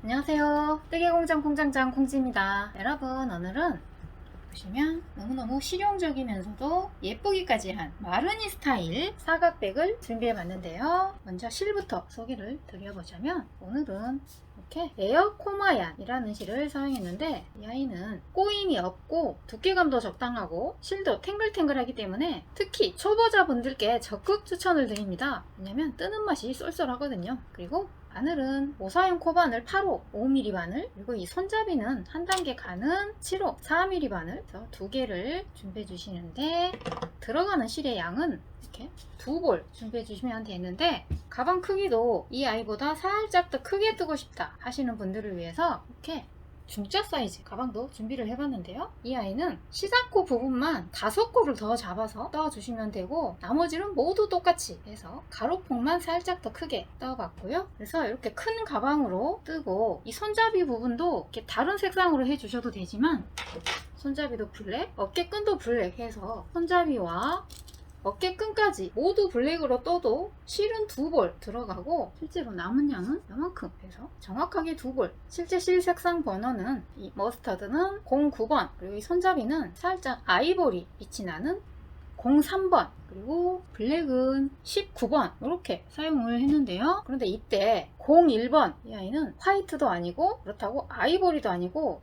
안녕하세요. 뜨개공장 공장장 콩지입니다. 여러분, 오늘은 보시면 너무너무 실용적이면서도 예쁘기까지 한 마르니 스타일 사각백을 준비해 봤는데요. 먼저 실부터 소개를 드려보자면, 오늘은 이렇게 에어코마얀이라는 실을 사용했는데, 이 아이는 꼬임이 없고 두께감도 적당하고 실도 탱글탱글하기 때문에 특히 초보자분들께 적극 추천을 드립니다. 왜냐면 뜨는 맛이 쏠쏠하거든요. 그리고 바늘은 오사용 코바늘 8호 5mm 바늘, 그리고 이 손잡이는 한 단계 가는 7호 4mm 바늘, 그래서 두 개를 준비해 주시는데, 들어가는 실의 양은 이렇게 2볼 준비해 주시면 되는데, 가방 크기도 이 아이보다 살짝 더 크게 뜨고 싶다 하시는 분들을 위해서 이렇게 중짜 사이즈 가방도 준비를 해봤는데요. 이 아이는 시작코 부분만 5코를 더 잡아서 떠주시면 되고, 나머지는 모두 똑같이 해서 가로폭만 살짝 더 크게 떠봤고요. 그래서 이렇게 큰 가방으로 뜨고, 이 손잡이 부분도 이렇게 다른 색상으로 해주셔도 되지만, 손잡이도 블랙, 어깨끈도 블랙 해서 손잡이와 어깨끈까지 모두 블랙으로 떠도 실은 2볼 들어가고, 실제로 남은 양은 이만큼 해서 정확하게 2볼. 실제 실 색상 번호는 이 머스터드는 09번, 그리고 이 손잡이는 살짝 아이보리 빛이 나는 03번, 그리고 블랙은 19번 이렇게 사용을 했는데요. 그런데 이때 01번, 이 아이는 화이트도 아니고 그렇다고 아이보리도 아니고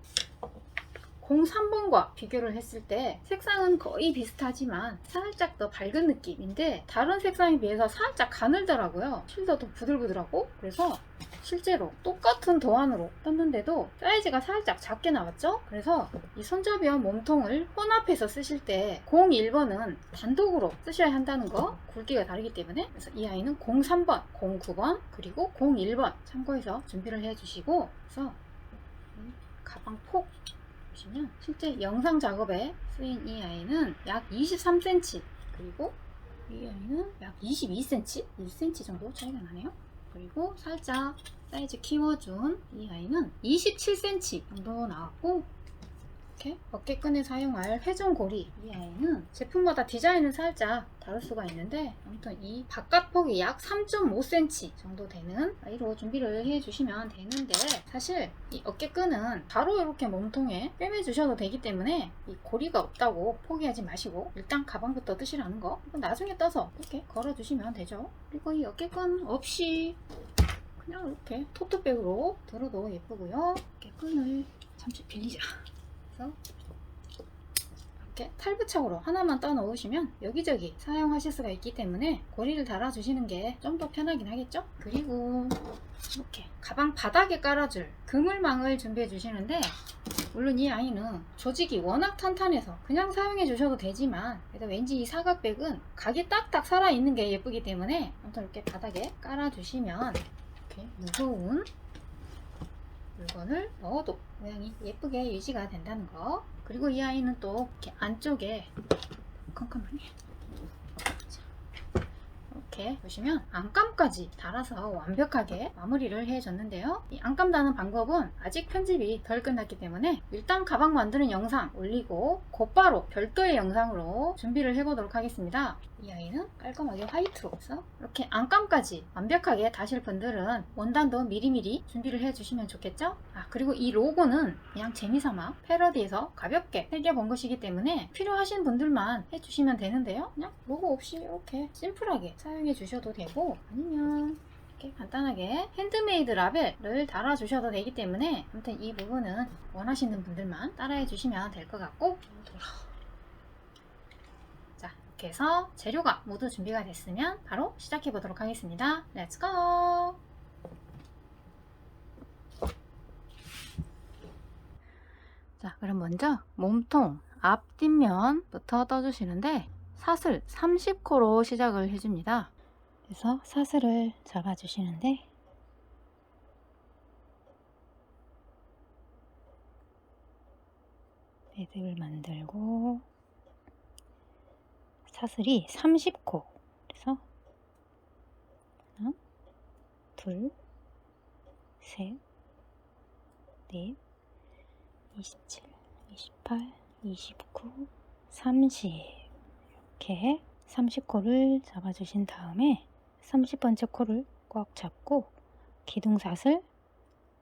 03번과 비교를 했을 때 색상은 거의 비슷하지만 살짝 더 밝은 느낌인데, 다른 색상에 비해서 살짝 가늘더라고요. 실도 더 부들부들하고. 그래서 실제로 똑같은 도안으로 떴는데도 사이즈가 살짝 작게 나왔죠. 그래서 이 손잡이와 몸통을 혼합해서 쓰실 때 01번은 단독으로 쓰셔야 한다는 거, 굵기가 다르기 때문에. 그래서 이 아이는 03번, 09번, 그리고 01번 참고해서 준비를 해주시고, 그래서 가방 폭 보시면 실제 영상 작업에 쓰인 이 아이는 약 23cm, 그리고 이 아이는 약 22cm, 1cm 정도 차이가 나네요. 그리고 살짝 사이즈 키워준 이 아이는 27cm 정도 나왔고, 이렇게 어깨끈에 사용할 회전고리, 이 아이는 제품마다 디자인은 살짝 다를 수가 있는데, 아무튼 이 바깥폭이 약 3.5cm 정도 되는 아이로 준비를 해주시면 되는데, 사실 이 어깨끈은 바로 이렇게 몸통에 꿰매주셔도 되기 때문에 이 고리가 없다고 포기하지 마시고 일단 가방부터 뜨시라는 거, 나중에 떠서 이렇게 걸어주시면 되죠. 그리고 이 어깨끈 없이 그냥 이렇게 토트백으로 들어도 예쁘고요. 어깨끈을 잠시 빌리자. 그래서 이렇게 탈부착으로 하나만 떠 넣으시면 여기저기 사용하실 수가 있기 때문에 고리를 달아 주시는 게 좀 더 편하긴 하겠죠. 그리고 이렇게 가방 바닥에 깔아줄 그물망을 준비해 주시는데, 물론 이 아이는 조직이 워낙 탄탄해서 그냥 사용해 주셔도 되지만, 그래도 왠지 이 사각백은 각이 딱딱 살아있는 게 예쁘기 때문에 아무튼 이렇게 바닥에 깔아 주시면 이렇게 무거운 물건을 넣어도 모양이 예쁘게 유지가 된다는 거. 그리고 이 아이는 또 이렇게 안쪽에 컴컴하게 이렇게 보시면 안감까지 달아서 완벽하게 마무리를 해줬는데요. 이 안감 다는 방법은 아직 편집이 덜 끝났기 때문에 일단 가방 만드는 영상 올리고 곧바로 별도의 영상으로 준비를 해보도록 하겠습니다. 이 아이는 깔끔하게 화이트로 해서 이렇게 안감까지 완벽하게 다실 분들은 원단도 미리미리 준비를 해주시면 좋겠죠. 그리고 이 로고는 그냥 재미삼아 패러디해서 가볍게 새겨본 것이기 때문에 필요하신 분들만 해주시면 되는데요. 그냥 로고 없이 이렇게 심플하게 사용해 주셔도 되고, 아니면 이렇게 간단하게 핸드메이드 라벨을 달아주셔도 되기 때문에, 아무튼 이 부분은 원하시는 분들만 따라해 주시면 될 것 같고. 자, 이렇게 해서 재료가 모두 준비가 됐으면 바로 시작해 보도록 하겠습니다. 렛츠 고! 자, 그럼 먼저 몸통 앞뒷면부터 떠주시는데, 사슬 30코로 시작을 해줍니다. 그래서 사슬을 잡아주시는데, 매듭을 만들고 사슬이 30코, 그래서 하나, 둘, 셋, 넷, 27, 28, 29, 30 이렇게 30코를 잡아주신 다음에 30번째 코를 꽉 잡고 기둥사슬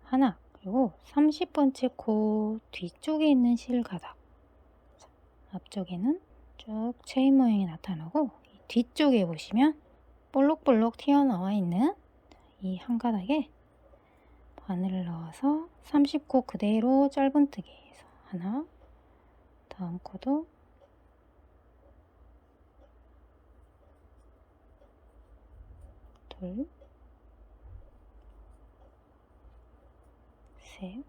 하나, 그리고 30번째 코 뒤쪽에 있는 실가닥, 앞쪽에는 쭉 체인 모양이 나타나고 뒤쪽에 보시면 볼록볼록 튀어나와 있는 이 한 가닥에 바늘을 넣어서 30코 그대로 짧은뜨기해서 하나, 다음 코도 둘, 셋,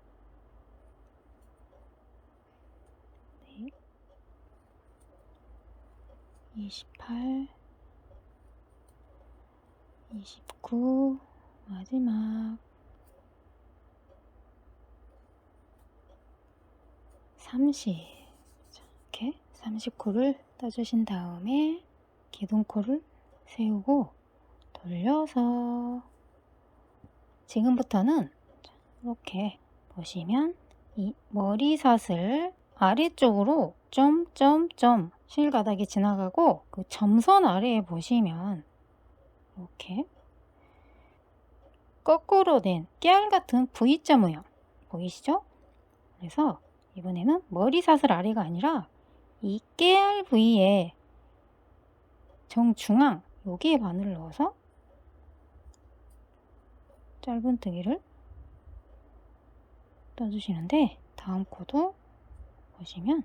넷, 28, 29, 마지막 30. 이렇게 30코를 떠주신 다음에 기둥코를 세우고 돌려서 지금부터는 이렇게 보시면 이 머리삿을 아래쪽으로 점점점 실가닥이 지나가고 그 점선 아래에 보시면 이렇게 거꾸로 된 깨알 같은 V자 모양 보이시죠? 그래서 이번에는 머리삿을 아래가 아니라 이 깨알 부위에 정중앙 여기에 바늘을 넣어서 짧은뜨기를 떠주시는데 다음 코도 보시면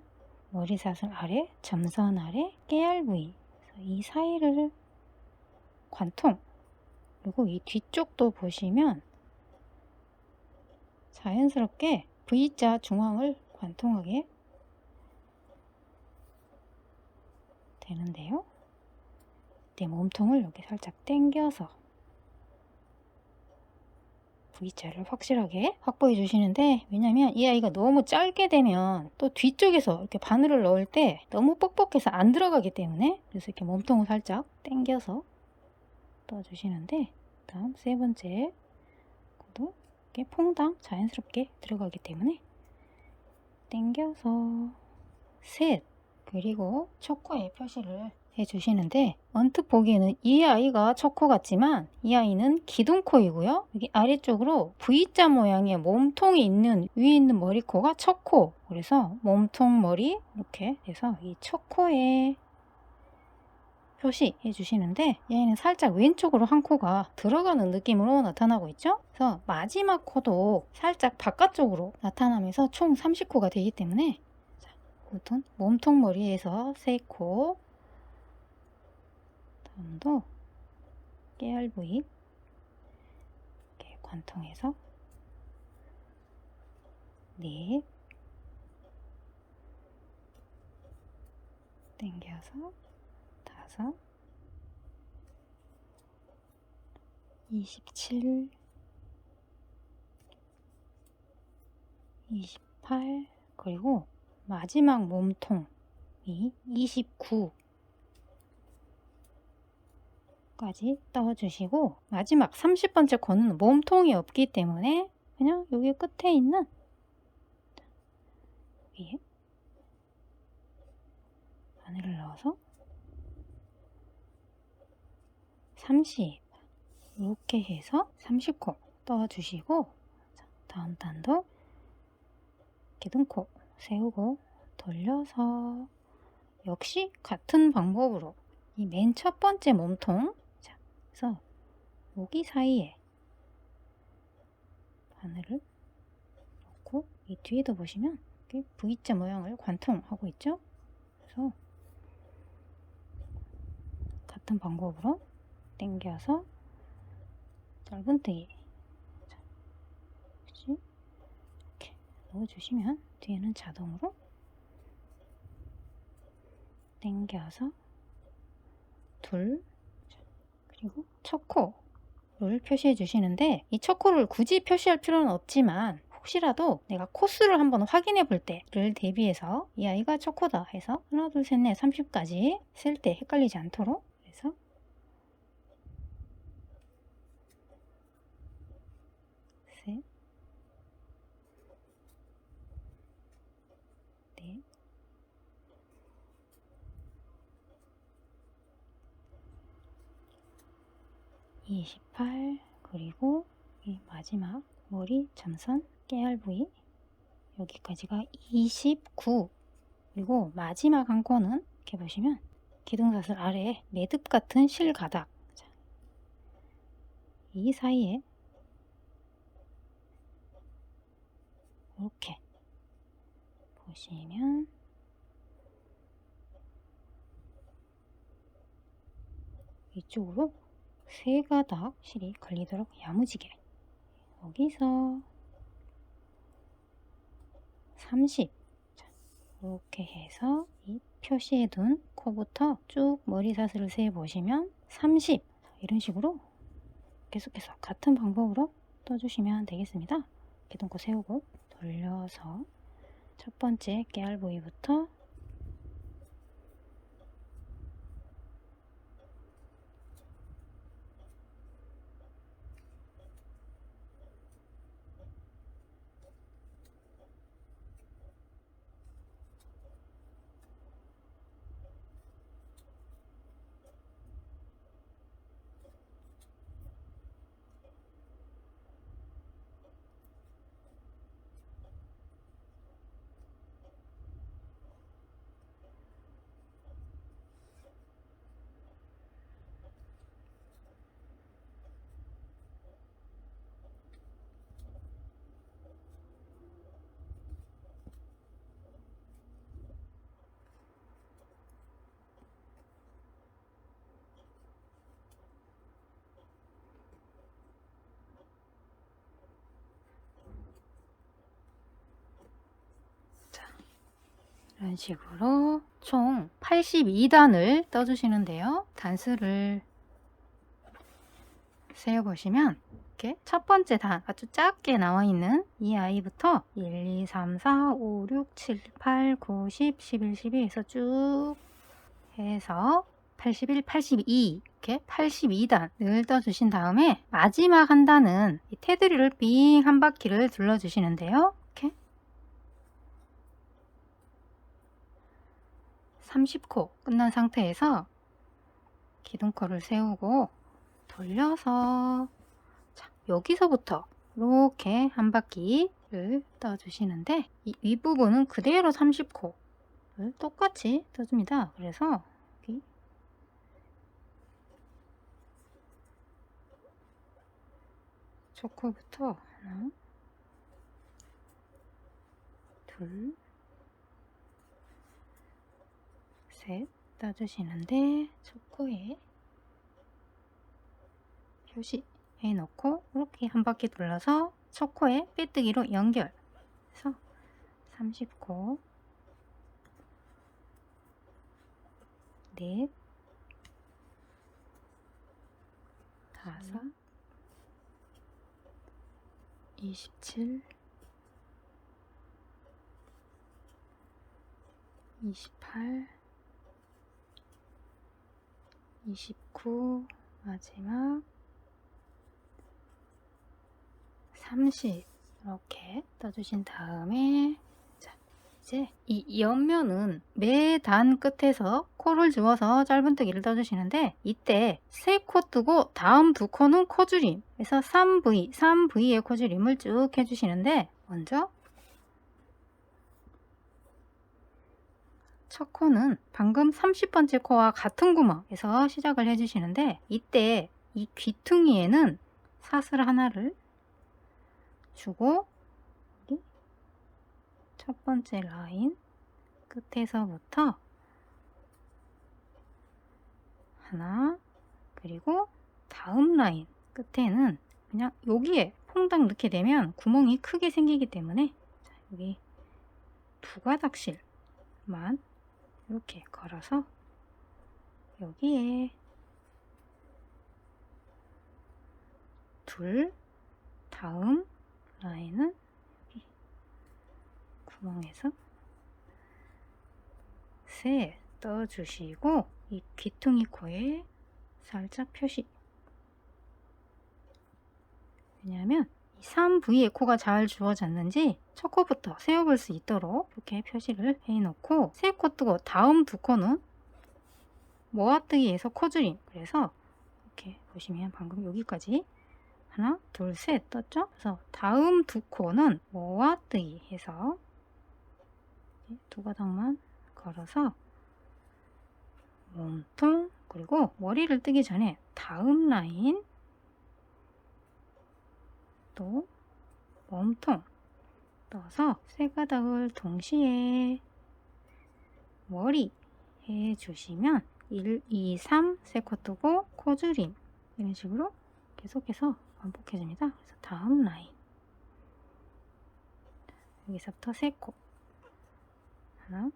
머리삿을 아래, 점선 아래, 깨알 부위 이 사이를 관통, 그리고 이 뒤쪽도 보시면 자연스럽게 V자 중앙을 관통하게 되는데요. 이때 몸통을 여기 살짝 당겨서 V자를 확실하게 확보해 주시는데, 왜냐면 이 아이가 너무 짧게 되면 또 뒤쪽에서 이렇게 바늘을 넣을 때 너무 뻑뻑해서 안 들어가기 때문에, 그래서 이렇게 몸통을 살짝 당겨서 떠 주시는데, 다음 세 번째 코도 이렇게 퐁당 자연스럽게 들어가기 때문에 당겨서 셋, 그리고 첫 코에 표시를 해주시는데, 언뜻 보기에는 이 아이가 첫 코 같지만 이 아이는 기둥코이고요. 여기 아래쪽으로 V자 모양의 몸통이 있는 위에 있는 머리코가 첫 코. 그래서 몸통 머리 이렇게 돼서 이 첫 코에 표시해 주시는데, 얘는 살짝 왼쪽으로 한 코가 들어가는 느낌으로 나타나고 있죠. 그래서 마지막 코도 살짝 바깥쪽으로 나타나면서 총 30코가 되기 때문에, 아무튼 몸통 머리에서 3코, 다음도 깨알 부위 이렇게 관통해서 4, 당겨서 5, 27, 28, 그리고 마지막 몸통이 29 까지 떠주시고, 마지막 30번째 코는 몸통이 없기 때문에 그냥 여기 끝에 있는 위에 바늘을 넣어서 30 이렇게 해서 30코 떠주시고, 다음 단도 기둥코 세우고 돌려서 역시 같은 방법으로 이 맨 첫 번째 몸통, 그래서 여기 사이에 바늘을 넣고 이 뒤에도 보시면 이렇게 V자 모양을 관통하고 있죠. 그래서 같은 방법으로 당겨서 짧은뜨기 이렇게 넣어주시면 뒤에는 자동으로 당겨서 둘, 그리고 첫 코를 표시해 주시는데, 이 첫 코를 굳이 표시할 필요는 없지만 혹시라도 내가 코수를 한번 확인해 볼 때를 대비해서 이 아이가 첫 코다 해서 하나, 둘, 셋, 넷, 30까지 셀 때 헷갈리지 않도록, 그래서 셋, 넷, 28, 그리고 이 마지막 머리 점선 깨알 부위 여기까지가 29. 그리고 마지막 한 코는 이렇게 보시면 기둥사슬 아래에 매듭 같은 실가닥, 이 사이에 이렇게 보시면 이쪽으로 세 가닥 실이 걸리도록 야무지게, 여기서 30, 이렇게 해서 이 표시해 둔 코부터 쭉 머리 사슬을 세 보시면 30, 이런 식으로 계속해서 같은 방법으로 떠주시면 되겠습니다. 기둥코 세우고 돌려서 첫 번째 깨알 부위부터 이런 식으로 총 82단을 떠주시는데요. 단수를 세어보시면 이렇게 첫 번째 단, 아주 작게 나와 있는 이 아이부터 1, 2, 3, 4, 5, 6, 7, 8, 9, 10, 11, 12 해서 쭉 해서 81, 82 이렇게 82단을 떠주신 다음에 마지막 한 단은 이 테두리를 빙 한 바퀴를 둘러주시는데요. 이렇게 30코 끝난 상태에서 기둥코를 세우고 돌려서, 자, 여기서부터 이렇게 한 바퀴를 떠주시는데 이 윗부분은 그대로 30코를 똑같이 떠줍니다. 그래서 여기 첫 코부터 하나, 둘, 셋 떠주시는데 첫 코에 표시해 놓고 이렇게 한 바퀴 돌려서 첫 코에 빼뜨기로 연결 해서 30코, 넷, 다섯, 27, 28, 29, 마지막 30 이렇게 떠주신 다음에, 자, 이제 이 옆면은 매 단 끝에서 코를 주어서 짧은뜨기를 떠주시는데 이때 세 코 뜨고 다음 두 코는 코줄임, 그래서 3V의 코줄임을 쭉 해주시는데, 먼저 첫 코는 방금 30번째 코와 같은 구멍에서 시작을 해주시는데 이때 이 귀퉁이에는 사슬 하나를 주고 여기 첫 번째 라인 끝에서부터 하나, 그리고 다음 라인 끝에는 그냥 여기에 퐁당 넣게 되면 구멍이 크게 생기기 때문에 여기 두 가닥씩만 이렇게 걸어서 여기에 둘, 다음 라인은 여기 구멍에서 셋 떠주시고 이 귀퉁이 코에 살짝 표시, 왜냐하면 이 3V의 코가 잘 주어졌는지 첫 코부터 세어볼 수 있도록 이렇게 표시를 해놓고, 세 코 뜨고 다음 두 코는 모아뜨기에서 코줄임, 그래서 이렇게 보시면 방금 여기까지 하나, 둘, 셋 떴죠? 그래서 다음 두 코는 모아 뜨기 해서 두 가닥만 걸어서 몸통, 그리고 머리를 뜨기 전에 다음 라인 또 몸통 떠서 세 가닥을 동시에 머리 해주시면 1, 2, 3 세 코 뜨고 코줄임 이런 식으로 계속해서 반복해줍니다. 그래서 다음 라인 여기서부터 세 코 하나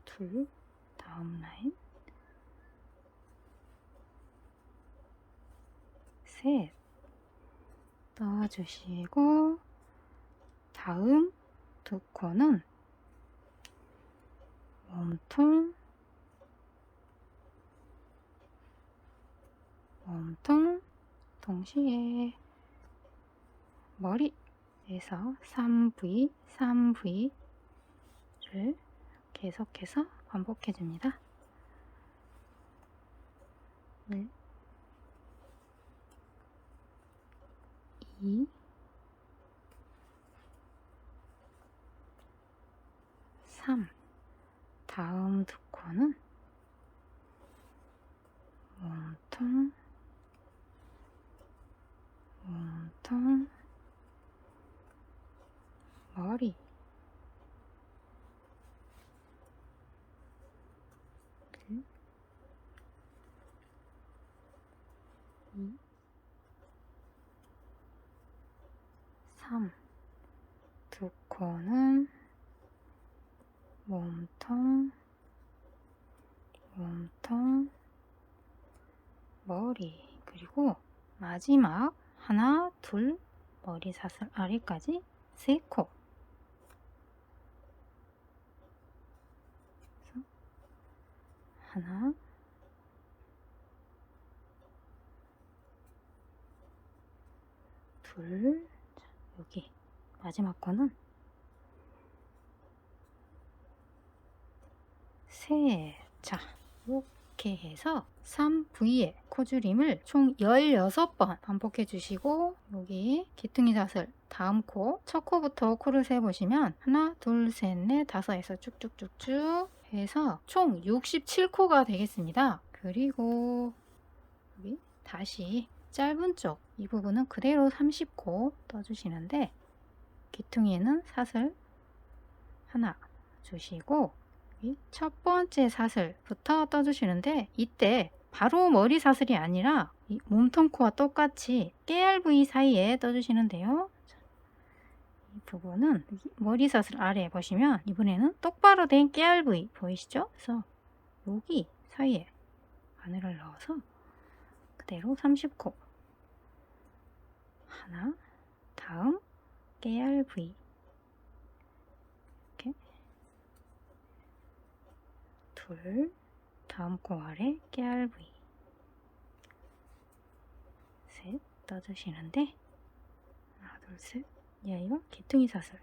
둘 다음 라인 셋 떠주시고 다음 두 코는 몸통 동시에 머리에서 3V, 3V를 계속해서 반복해줍니다. 1, 2, 3 다음 두 코는 몸통 머리 둘, 2, 3 두 코는 몸통 머리 그리고 마지막 하나 둘 머리 사슬 아래까지 세 코 하나 둘 여기 마지막 코는 셋. 자 이렇게 해서 3V의 코줄임을 총 16번 반복해 주시고 여기 귀퉁이 사슬 다음 코 첫 코부터 코를 세보시면 하나 둘 셋 넷 다섯에서 쭉쭉쭉쭉 해서 총 67코가 되겠습니다. 그리고 여기 다시 짧은 쪽 이 부분은 그대로 30코 떠주시는데 귀퉁이에는 사슬 하나 주시고 첫 번째 사슬부터 떠주시는데 이때 바로 머리 사슬이 아니라 이 몸통코와 똑같이 깨알 부위 사이에 떠주시는데요. 이 부분은 머리 사슬 아래에 보시면 이번에는 똑바로 된 깨알 부위 보이시죠? 그래서 여기 사이에 바늘을 넣어서 그대로 30코 하나 다음 깨알 부위 이렇게 둘 다음 코 아래 깨알 부위 셋 떠주시는데 하나 둘 셋 얘가 귀퉁이 사슬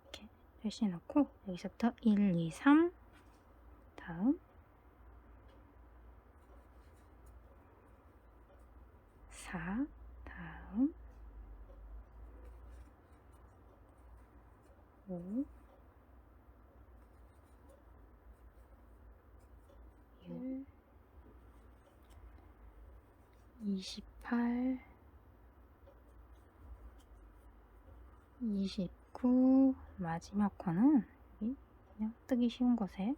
이렇게 열심히 넣고 여기서부터 1, 2, 3 다음 4 다음 5 6 28 29 마지막 코는 여기 그냥 뜨기 쉬운 곳에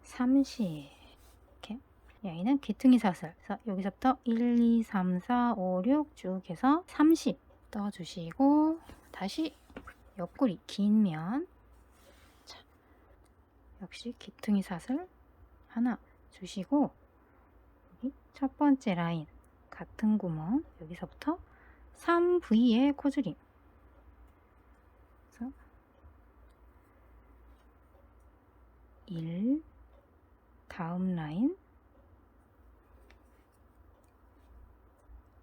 30 이렇게 여기는 귀퉁이 사슬 그래서 여기서부터 1, 2, 3, 4, 5, 6 쭉 해서 30 떠주시고 다시 옆구리 긴 면 자, 역시 귀퉁이 사슬 하나 주시고 여기 첫 번째 라인 같은 구멍 여기서부터 3V의 코줄임 그래서 1 다음 라인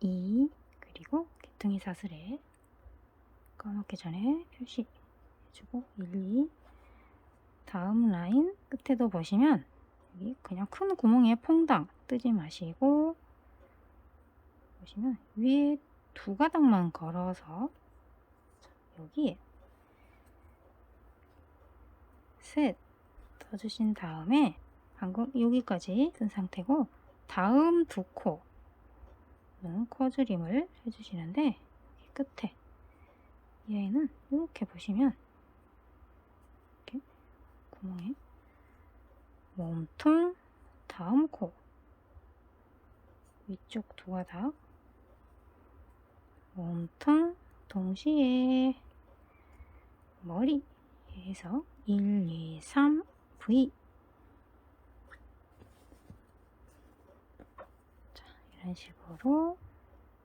2 그리고 귀퉁이 사슬에 꺼놓기 전에 표시해주고 1, 2 다음 라인 끝에도 보시면 여기 그냥 큰 구멍에 퐁당 뜨지 마시고 보시면 위에 2가닥만 걸어서 여기에 셋 떠주신 다음에 방금 여기까지 뜬 상태고 다음 2코는 코줄임을 해주시는데 여기 끝에 얘는 이렇게 보시면 이렇게 구멍에 몸통 다음 코 위쪽 2가닥 몸통 동시에 머리 해서 1, 2, 3 V 자, 이런 식으로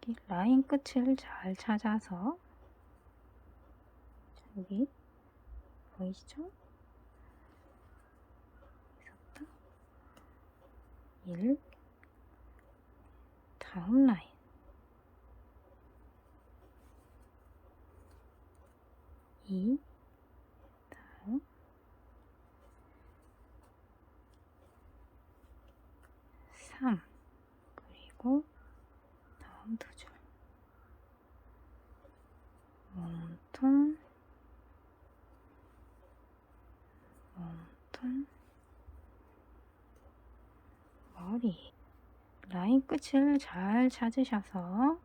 이렇게 라인 끝을 잘 찾아서 여기 보이시죠? 1 다음 라인 2 다음 3 그리고 다음 2줄 몸통 머리 라인 끝을 잘 찾으셔서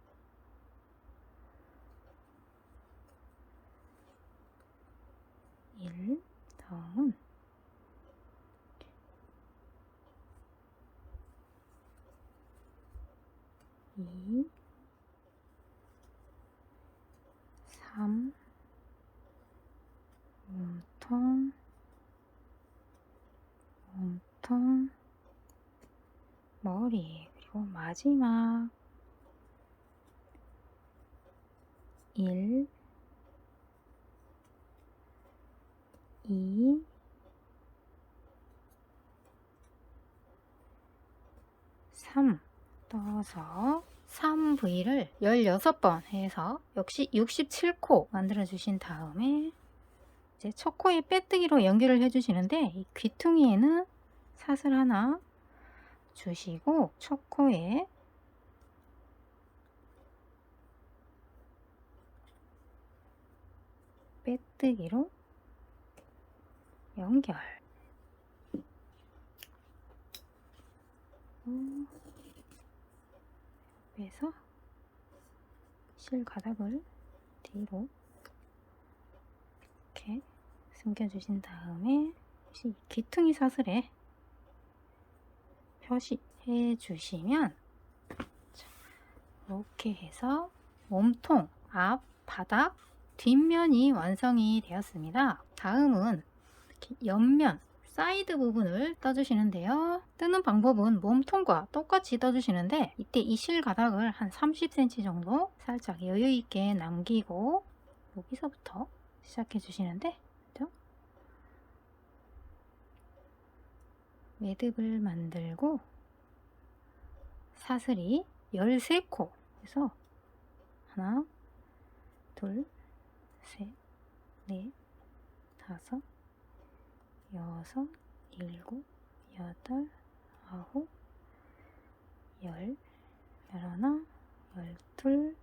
다음은 2 3 몸통 머리 그리고 마지막 1 2 3 떠서 3V를 16번 해서 역시 67코 만들어 주신 다음에 이제 첫 코에 빼뜨기로 연결을 해 주시는데 이 귀퉁이에는 사슬 하나 주시고 첫 코에 빼뜨기로 연결 빼서 실 가닥을 뒤로 이렇게 숨겨주신 다음에 혹시 귀퉁이 사슬에 표시해 주시면 이렇게 해서 몸통 앞 바닥 뒷면이 완성이 되었습니다. 다음은 이렇게 옆면 사이드 부분을 떠주시는데요. 뜨는 방법은 몸통과 똑같이 떠주시는데 이때 이 실 가닥을 한 30cm 정도 살짝 여유 있게 남기고 여기서부터 시작해 주시는데 그죠? 매듭을 만들고 사슬이 13코 그래서 하나 둘 셋 넷 다섯 여섯 일곱 여덟 아홉 열 열하나 열둘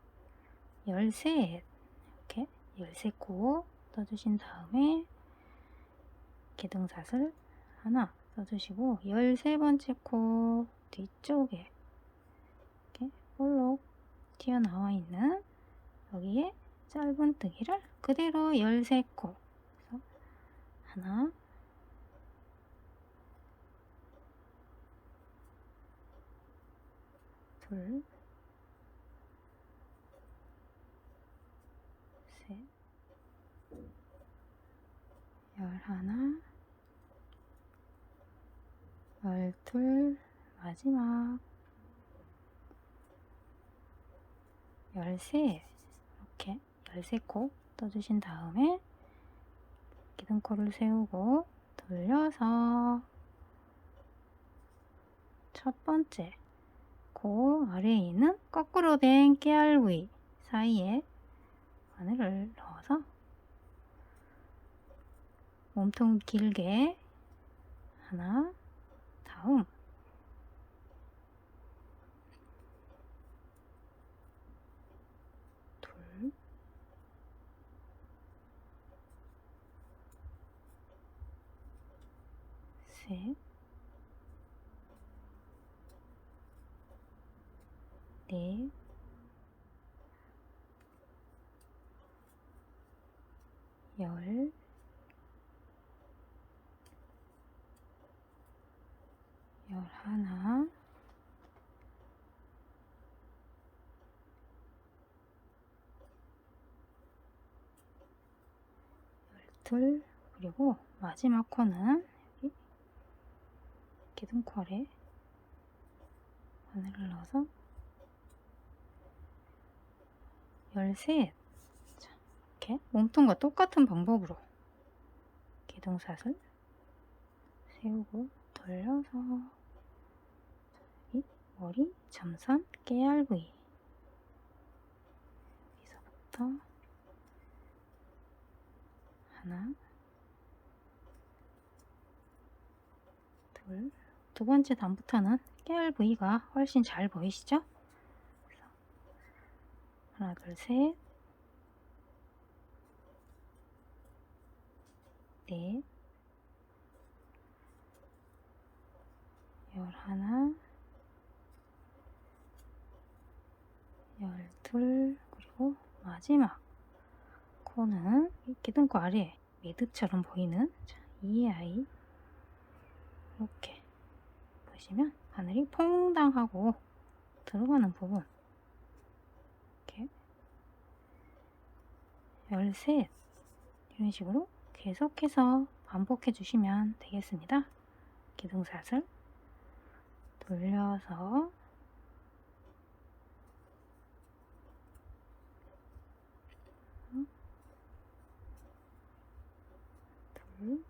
열셋 이렇게 13코 떠주신 다음에 기둥사슬 하나 떠주시고 13번째 코 뒤쪽에 이렇게 볼록 튀어나와 있는 여기에 짧은뜨기를 그대로 13코 그래서 하나 둘 셋 열하나 열둘 마지막 13 이렇게 13코 떠주신 다음에 기둥코를 세우고 돌려서 첫 번째 코 아래에 있는 거꾸로 된 깨알부위 사이에 바늘을 넣어서 몸통 길게 하나, 다음 둘, 셋, 넷, 열, 열하나, 열둘, 그리고 마지막 코는 여기 기둥코 아래 바늘을 넣어서 열셋. 자, 이렇게 몸통과 똑같은 방법으로 기둥사슬 세우고 돌려서 여기 머리 점선 깨알 부위 여기서부터 하나, 둘, 두 번째 단부터는 깨알 부위가 훨씬 잘 보이시죠? 그래서 하나, 둘, 셋, 넷, 열하나, 열둘, 그리고 마지막 코는 이 기둥코 아래 매듭처럼 보이는 이 아이 이렇게 보시면 바늘이 퐁당하고 들어가는 부분 이렇게 열셋 이런 식으로 계속해서 반복해 주시면 되겠습니다. 기둥사슬 돌려서 둘,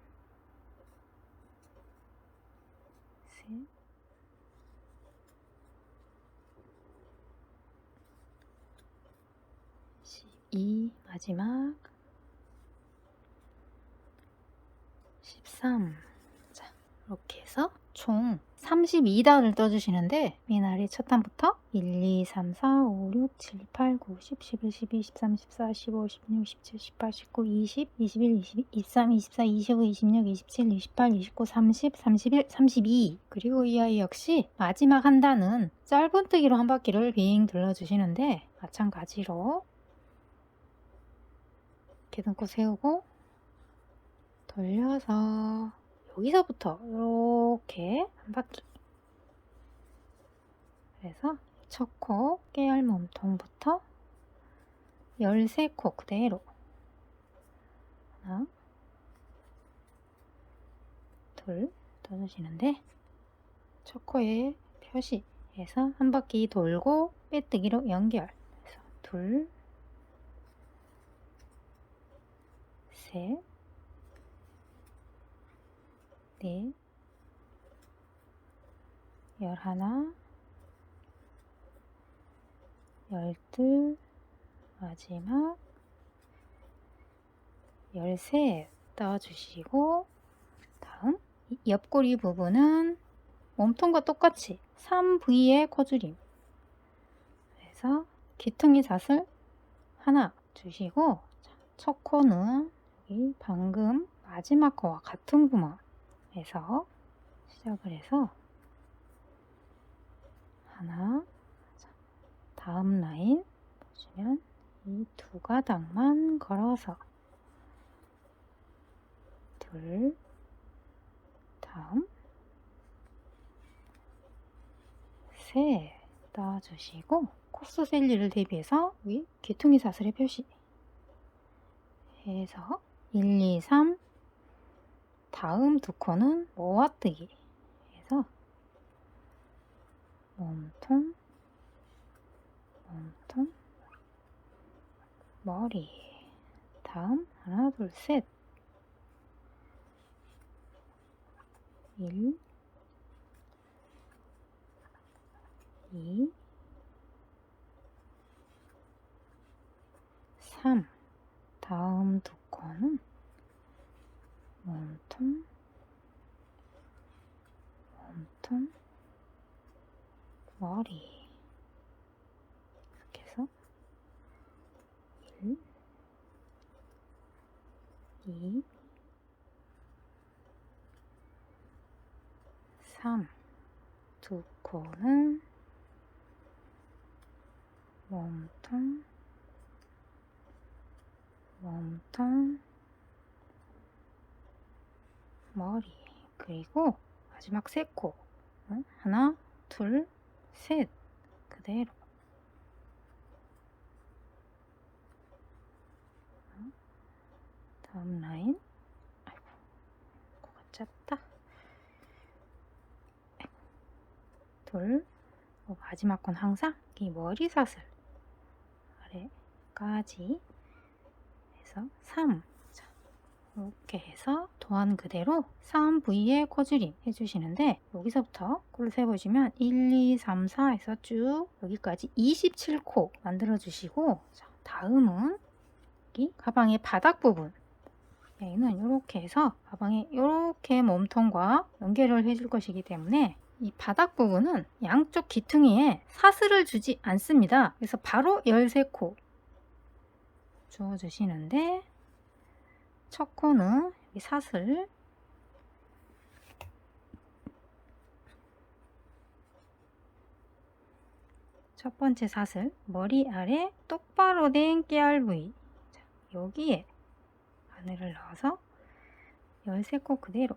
셋, 이 마지막 13. 자, 이렇게 해서 총 32단을 떠주시는데 미나리 첫 단부터 1, 2, 3, 4, 5, 6, 7, 8, 9, 10, 11, 12, 13, 14, 15, 16, 17, 18, 19, 20, 21, 22, 23, 24, 25, 26, 27, 28, 29, 30, 31, 32. 그리고 이 아이 역시 마지막 한 단은 짧은뜨기로 한 바퀴를 빙 둘러주시는데 마찬가지로 기둥코 세우고 돌려서 여기서부터 이렇게 한 바퀴. 그래서 첫 코 깨알 몸통부터 13코 그대로 하나, 둘 떠주시는데 첫 코에 표시해서 한 바퀴 돌고 빼뜨기로 연결. 그래서 둘, 셋, 넷, 열하나, 열둘, 마지막 열셋 떠주시고 다음 옆구리 부분은 몸통과 똑같이 3V의 코줄임. 그래서 귀퉁이 사슬 하나 주시고 첫 코는 여기 방금 마지막 코와 같은 구멍에서 시작을 해서 하나, 다음 라인 보시면 이 두 가닥만 걸어서 둘, 다음 셋 따주시고 코스 셀리를 대비해서 위 귀퉁이 사슬의 표시 해서 1, 2, 3 다음 두 코는 모아뜨기 해서 몸통, 몸통, 머리 다음 하나, 둘, 셋 1, 2, 3 다음 두 코는 몸통, 몸통, 몸통, 머리. 이렇게 해서 1, 2, 3. 두 코는 몸통, 몸통, 머리. 그리고 마지막 세 코. 하나, 둘, 셋. 그대로. 다음 라인. 아이고, 코가 짧다. 둘. 마지막 건 항상 이 머리 사슬 아래까지 해서 3. 자, 이렇게 해서 도안 그대로 3V의 코줄임 해주시는데, 여기서부터 코를 세보시면 1, 2, 3, 4 해서 쭉 여기까지 27코 만들어 주시고, 자, 다음은 여기 가방의 바닥 부분, 여기는 이렇게 해서 가방에 이렇게 몸통과 연결을 해줄 것이기 때문에 이 바닥 부분은 양쪽 귀퉁이에 사슬을 주지 않습니다. 그래서 바로 13코 주어주시는데, 첫 코는 여기 사슬, 첫 번째 사슬, 머리 아래 똑바로 된 깨알 부위, 자, 여기에 바늘을 넣어서 13코 그대로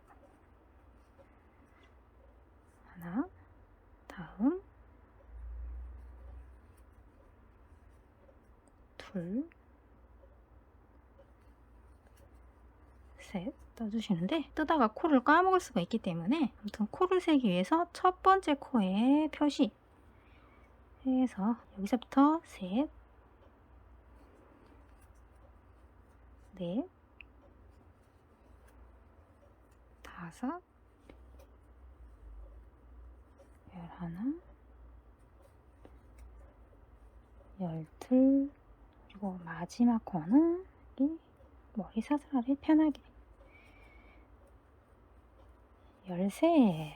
하나, 다음 둘, 셋 떠주시는데, 뜨다가 코를 까먹을 수가 있기 때문에 아무튼 코를 세기 위해서 첫 번째 코에 표시 해서 여기서부터 셋, 넷, 다섯, 11, 12, 그리고 마지막 코는 여기 머리 사슬 아래 편하게 13.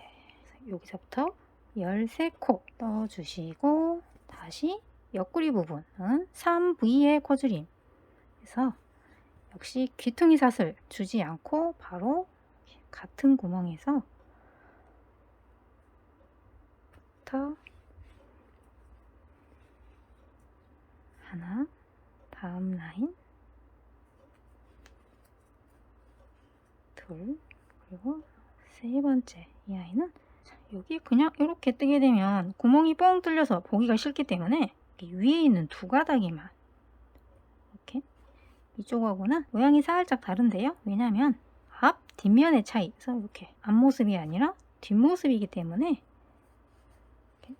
여기서부터 13코 떠주시고, 다시 옆구리 부분은 3V의 코줄임. 그래서 역시 귀퉁이 사슬 주지 않고 바로 같은 구멍에서 부터 하나, 다음 라인 둘, 그리고 세 번째 이 아이는 여기 그냥 이렇게 뜨게 되면 구멍이 뻥 뚫려서 보기가 싫기 때문에 위에 있는 두 가닥에만 이렇게, 이쪽하고는 모양이 살짝 다른데요. 왜냐면 앞, 뒷면의 차이. 그래서 이렇게 앞모습이 아니라 뒷모습이기 때문에 이렇게.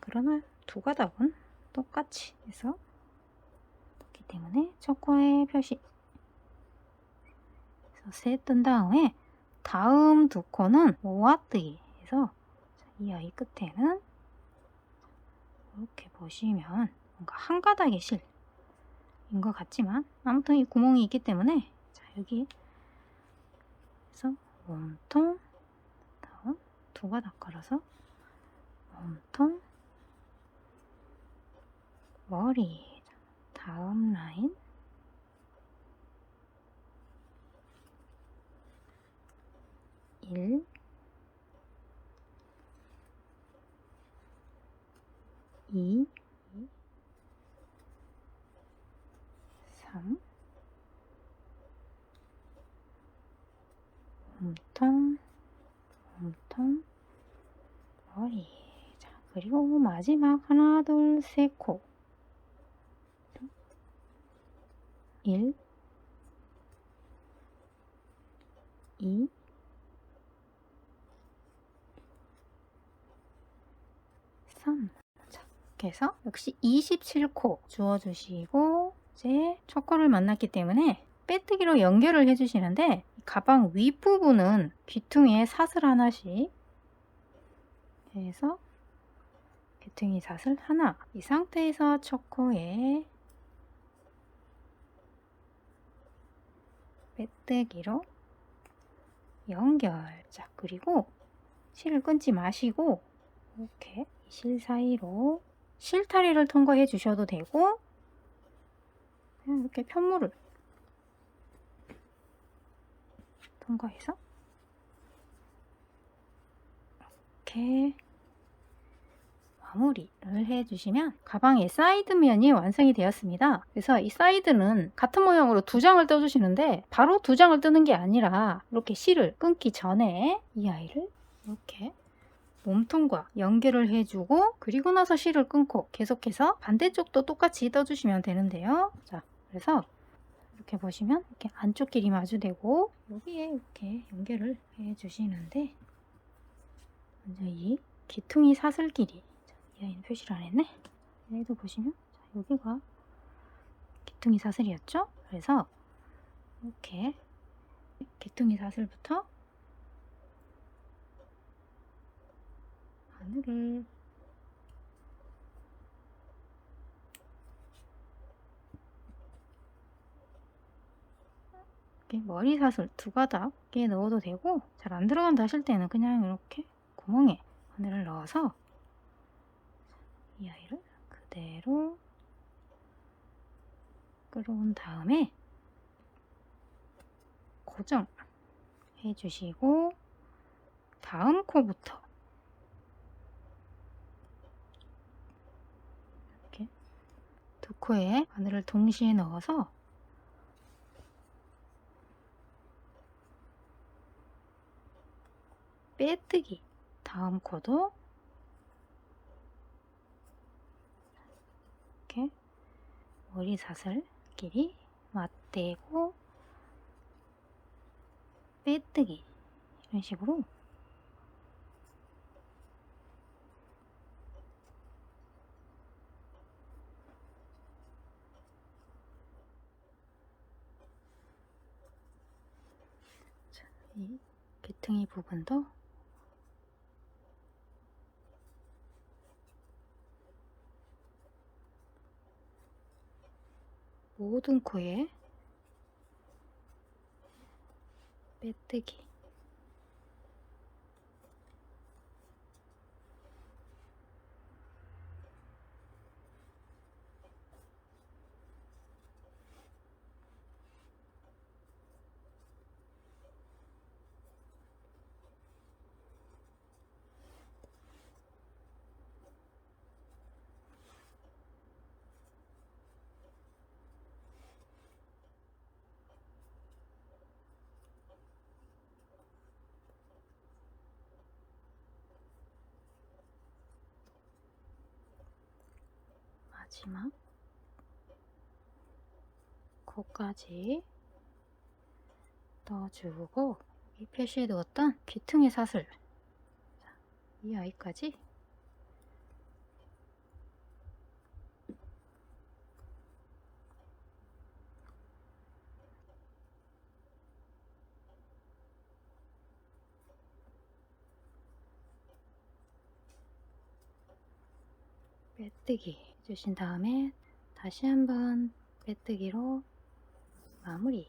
그러나 두 가닥은 똑같이 해서 떴기 때문에 첫 코에 표시. 그래서 셋 뜬 다음에 다음 두 코는 모아뜨기 해서 이 아이 끝에는 이렇게 보시면 뭔가 한 가닥의 실인 것 같지만 아무튼 이 구멍이 있기 때문에, 자, 여기 해서 몸통, 다음 두 가닥 걸어서 몸통, 머리, 다음 라인 1, 2, 3, 몸통, 몸통, 머리. 자, 그리고 마지막 하나, 둘, 셋 코. 1, 2, 3. 자, 이렇게 해서 역시 27코 주어주시고, 이제 첫 코를 만났기 때문에 빼뜨기로 연결을 해주시는데, 가방 윗부분은 귀퉁이에 사슬 하나씩 해서 귀퉁이 사슬 하나, 이 상태에서 첫 코에 빼뜨기로 연결. 자, 그리고 실을 끊지 마시고 이렇게 실 사이로 실타리를 통과해 주셔도 되고 그냥 이렇게 편물을 통과해서 이렇게 마무리를 해주시면 가방의 사이드면이 완성이 되었습니다. 그래서 이 사이드는 같은 모양으로 2장을 떠주시는데 바로 2장을 뜨는 게 아니라 이렇게 실을 끊기 전에 이 아이를 이렇게 몸통과 연결을 해주고 그리고 나서 실을 끊고 계속해서 반대쪽도 똑같이 떠주시면 되는데요. 자, 그래서 이렇게 보시면 이렇게 안쪽 길이 마주되고 여기에 이렇게 연결을 해주시는데 먼저 이 귀퉁이 사슬 길이 이 아이는 표시를 안 했네. 얘도 보시면 여기가 귀퉁이 사슬이었죠. 그래서 이렇게 귀퉁이 사슬부터 바늘을 이렇게 머리 사슬 2가닥에 넣어도 되고 잘 안 들어간다 하실 때는 그냥 이렇게 구멍에 바늘을 넣어서 이 아이를 그대로 끌어온 다음에 고정해 주시고 다음 코부터 이렇게 2코에 바늘을 동시에 넣어서 빼뜨기 다음 코도 이렇게 머리 사슬끼리 맞대고 빼뜨기 이런 식으로 자, 이 귀퉁이 부분도 모든 코에 빼뜨기 마지막 코까지 넣어주고 이 표시해 두었던 귀퉁이 사슬 이 아이까지 빼뜨기 해주신 다음에 다시 한번 빼뜨기로 마무리.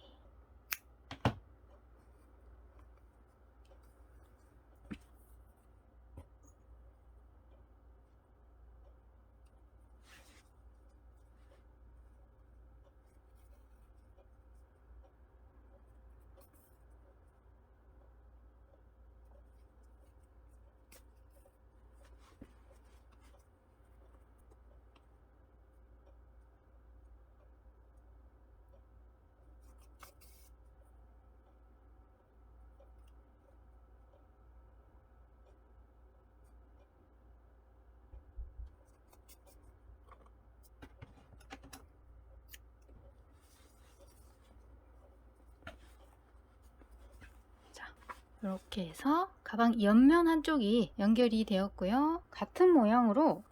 이렇게 해서 가방 옆면 한쪽이 연결이 되었고요. 같은 모양으로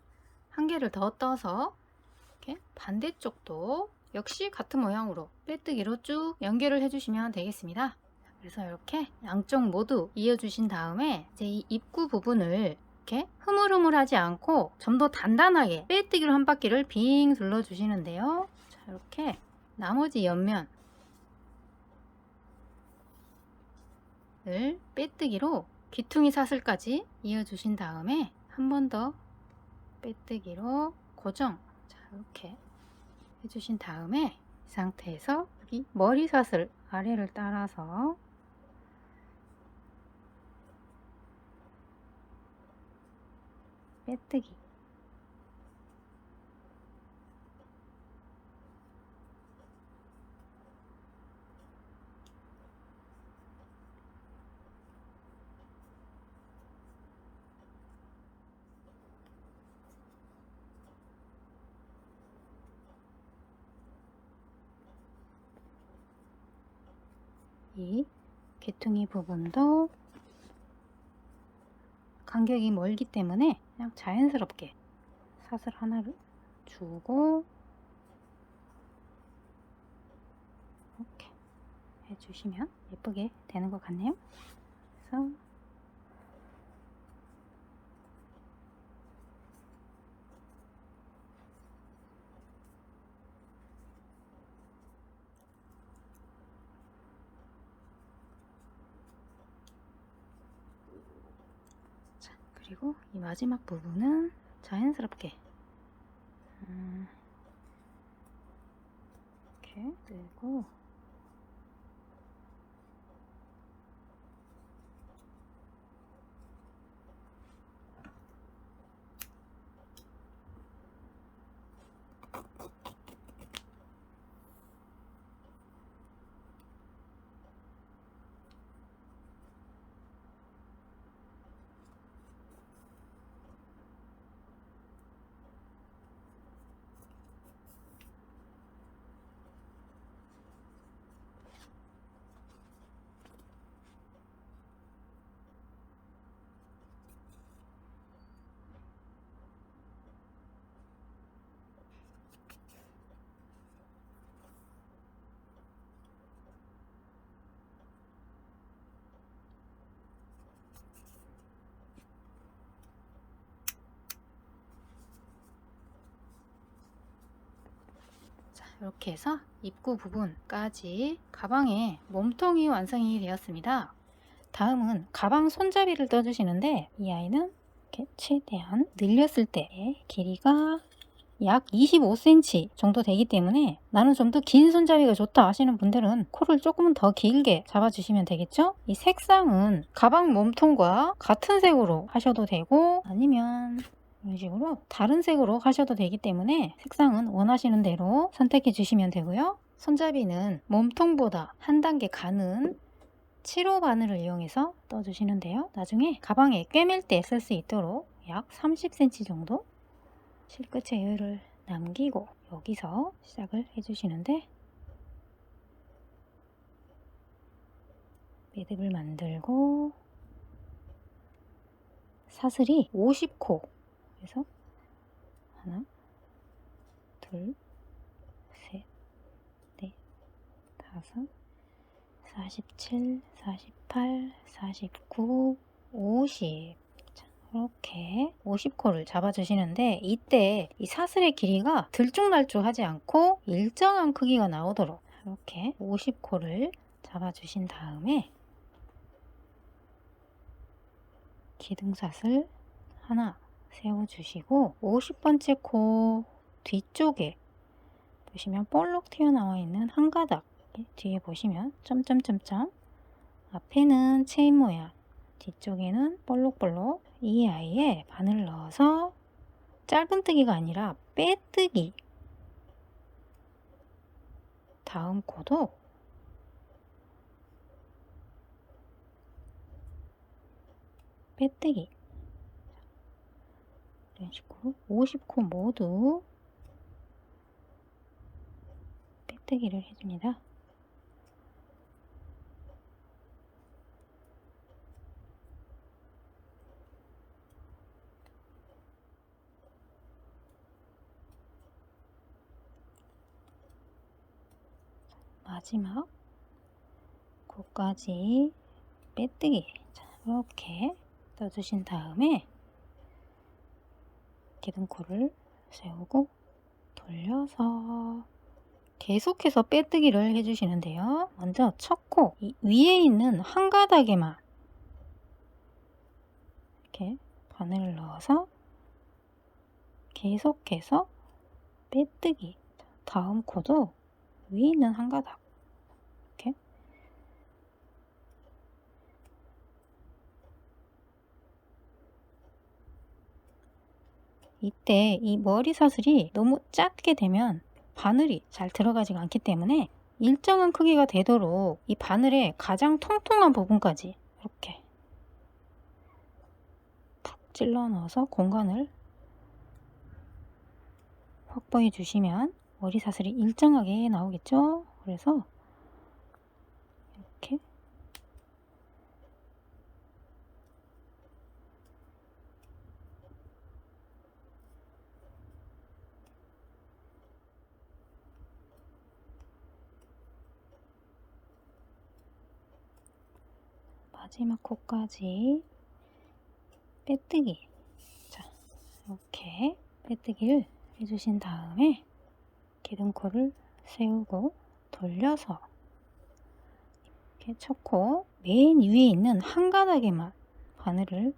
한 개를 더 떠서 이렇게 반대쪽도 역시 같은 모양으로 빼뜨기로 쭉 연결을 해주시면 되겠습니다. 그래서 이렇게 양쪽 모두 이어주신 다음에 이제 이 입구 부분을 이렇게 흐물흐물하지 않고 좀 더 단단하게 빼뜨기로 한 바퀴를 빙 둘러주시는데요. 자, 이렇게 나머지 옆면 을 빼뜨기로 귀퉁이 사슬까지 이어주신 다음에 한 번 더 빼뜨기로 고정. 자, 이렇게 해주신 다음에 이 상태에서 여기 머리 사슬 아래를 따라서 빼뜨기. 이 귀퉁이 부분도 간격이 멀기 때문에 그냥 자연스럽게 사슬 하나를 주고 이렇게 해주시면 예쁘게 되는 것 같네요. 그래서 그리고 이 마지막 부분은 자연스럽게 이렇게 뜨고 이렇게 해서 입구 부분까지 가방의 몸통이 완성이 되었습니다. 다음은 가방 손잡이를 떠주시는데 이 아이는 이렇게 최대한 늘렸을 때 길이가 약 25cm 정도 되기 때문에 나는 좀 더 긴 손잡이가 좋다 하시는 분들은 코를 조금 더 길게 잡아주시면 되겠죠? 이 색상은 가방 몸통과 같은 색으로 하셔도 되고 아니면 이런 식으로 다른 색으로 하셔도 되기 때문에 색상은 원하시는 대로 선택해 주시면 되고요. 손잡이는 몸통보다 한 단계 가는 7호 바늘을 이용해서 떠주시는데요. 나중에 가방에 꿰맬 때 쓸 수 있도록 약 30cm 정도 실끝에 여유를 남기고 여기서 시작을 해주시는데 매듭을 만들고 사슬이 50코 그래서 하나 둘 셋 넷 다섯 47 48 49 50 이렇게 50코를 잡아주시는데 이때 이 사슬의 길이가 들쭉날쭉하지 않고 일정한 크기가 나오도록 이렇게 50코를 잡아주신 다음에 기둥사슬 하나 세워주시고 50번째 코 뒤쪽에 보시면 볼록 튀어나와 있는 한 가닥 뒤에 보시면 점점점점 앞에는 체인 모양 뒤쪽에는 볼록볼록 이 아이에 바늘을 넣어서 짧은뜨기가 아니라 빼뜨기 다음 코도 빼뜨기 이런 식으로 50코 모두 빼뜨기를 해줍니다. 마지막 코까지 빼뜨기 이렇게 떠주신 다음에 기둥코를 세우고 돌려서 계속해서 빼뜨기를 해주시는데요. 먼저 첫 코 위에 있는 한 가닥에만 이렇게 바늘을 넣어서 계속해서 빼뜨기. 다음 코도 위에 있는 한 가닥 이렇게 이때 이 머리 사슬이 너무 작게 되면 바늘이 잘 들어가지가 않기 때문에 일정한 크기가 되도록 이 바늘의 가장 통통한 부분까지 이렇게 푹 찔러 넣어서 공간을 확보해 주시면 머리 사슬이 일정하게 나오겠죠. 그래서 이렇게 마지막 코까지 빼뜨기. 자, 이렇게 빼뜨기를 해주신 다음에 기둥코를 세우고 돌려서 이렇게 첫 코 맨 위에 있는 한 가닥에만 바늘을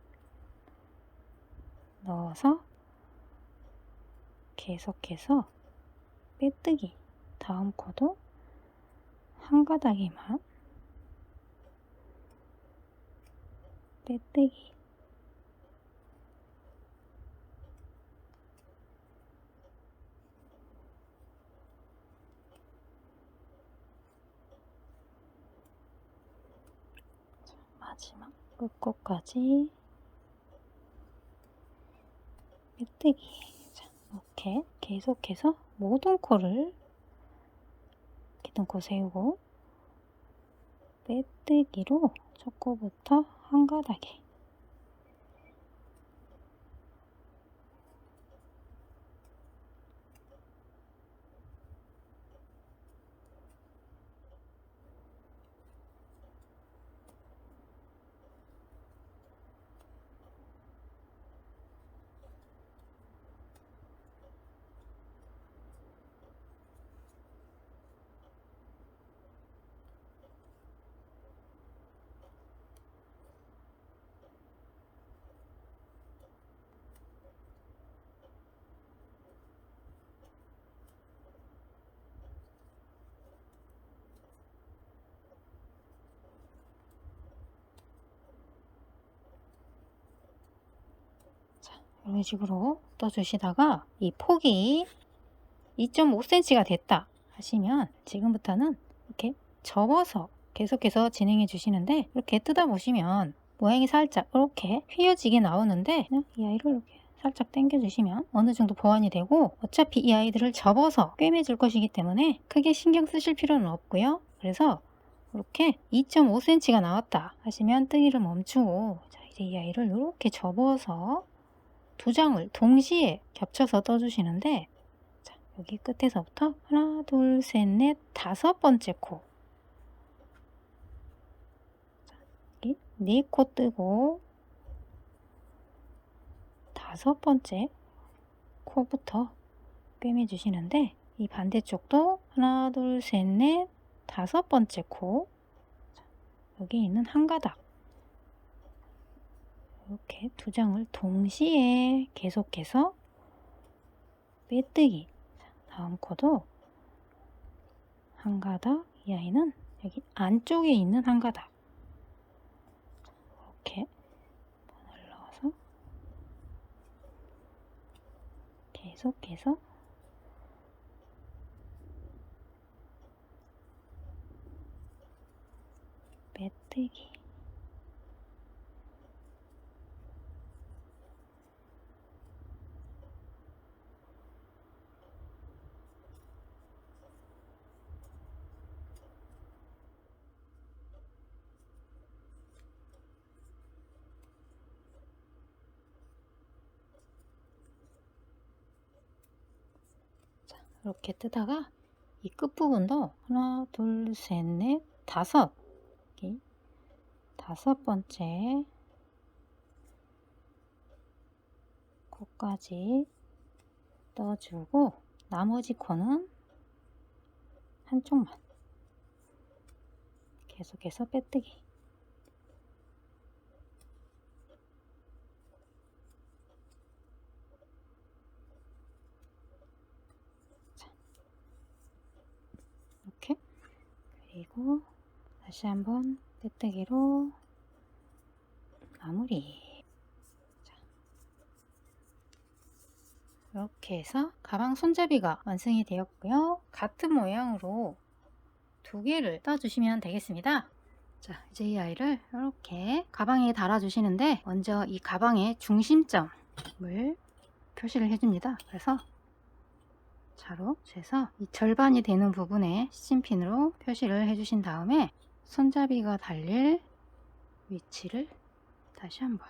넣어서 계속해서 빼뜨기. 다음 코도 한 가닥에만 빼뜨기. 마지막 끝코까지 빼뜨기. 자, 이렇게 계속해서 모든 코를 기둥코 세우고 빼뜨기로 첫 코부터 한 가닥에 이런 식으로 떠주시다가 이 폭이 2.5cm가 됐다 하시면 지금부터는 이렇게 접어서 계속해서 진행해 주시는데 이렇게 뜯어 보시면 모양이 살짝 이렇게 휘어지게 나오는데 그냥 이 아이를 이렇게 살짝 당겨 주시면 어느 정도 보완이 되고 어차피 이 아이들을 접어서 꿰매 줄 것이기 때문에 크게 신경 쓰실 필요는 없고요. 그래서 이렇게 2.5cm가 나왔다 하시면 뜨기를 멈추고 자, 이제 이 아이를 이렇게 접어서 두 장을 동시에 겹쳐서 떠주시는데 자, 여기 끝에서부터 하나 둘 셋 넷 다섯 번째 코 자, 여기 네 코 뜨고 다섯 번째 코부터 꿰매 주시는데 이 반대쪽도 하나 둘 셋 넷 다섯 번째 코 자, 여기 있는 한 가닥 이렇게 두 장을 동시에 계속해서 빼뜨기. 다음 코도 한 가닥, 이 아이는 여기 안쪽에 있는 한 가닥 이렇게 바늘 넣어서 계속해서 빼뜨기. 이렇게 뜨다가 이 끝부분도 하나 둘 셋 넷 다섯 여기 다섯 번째 코까지 떠주고 나머지 코는 한쪽만 계속해서 빼뜨기. 자, 이렇게. 그리고 다시 한번 빼뜨기로 마무리. 자, 이렇게 해서 가방 손잡이가 완성이 되었고요. 같은 모양으로 두 개를 따주시면 되겠습니다. 자, 이제 이 아이를 이렇게 가방에 달아주시는데, 먼저 이 가방의 중심점을 표시를 해줍니다. 그래서 자로 재서 이 절반이 되는 부분에 시침핀으로 표시를 해주신 다음에 손잡이가 달릴 위치를 다시 한번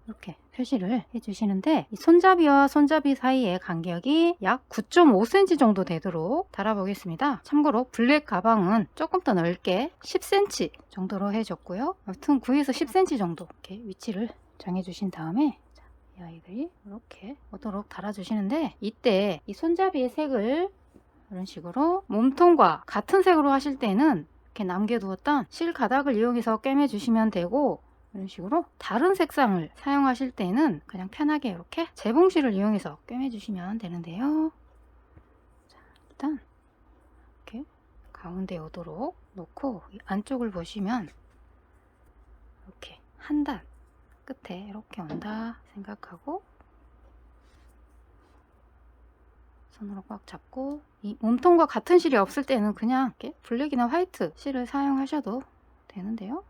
이렇게 표시를 해주시는데, 이 손잡이와 손잡이 사이의 간격이 약 9.5cm 정도 되도록 달아보겠습니다. 참고로 블랙 가방은 조금 더 넓게 10cm 정도로 해줬고요. 아무튼 9에서 10cm 정도 이렇게 위치를 정해주신 다음에 이 아이들이 이렇게 오도록 달아주시는데, 이때 이 손잡이의 색을 이런 식으로 몸통과 같은 색으로 하실 때는 이렇게 남겨두었던 실 가닥을 이용해서 꿰매주시면 되고, 이런 식으로 다른 색상을 사용하실 때는 그냥 편하게 이렇게 재봉실을 이용해서 꿰매주시면 되는데요. 자, 일단 이렇게 가운데 오도록 놓고 안쪽을 보시면 이렇게 한 단 끝에 이렇게 온다 생각하고 손으로 꽉 잡고, 이 몸통과 같은 실이 없을 때는 그냥 이렇게 블랙이나 화이트 실을 사용하셔도 되는데요.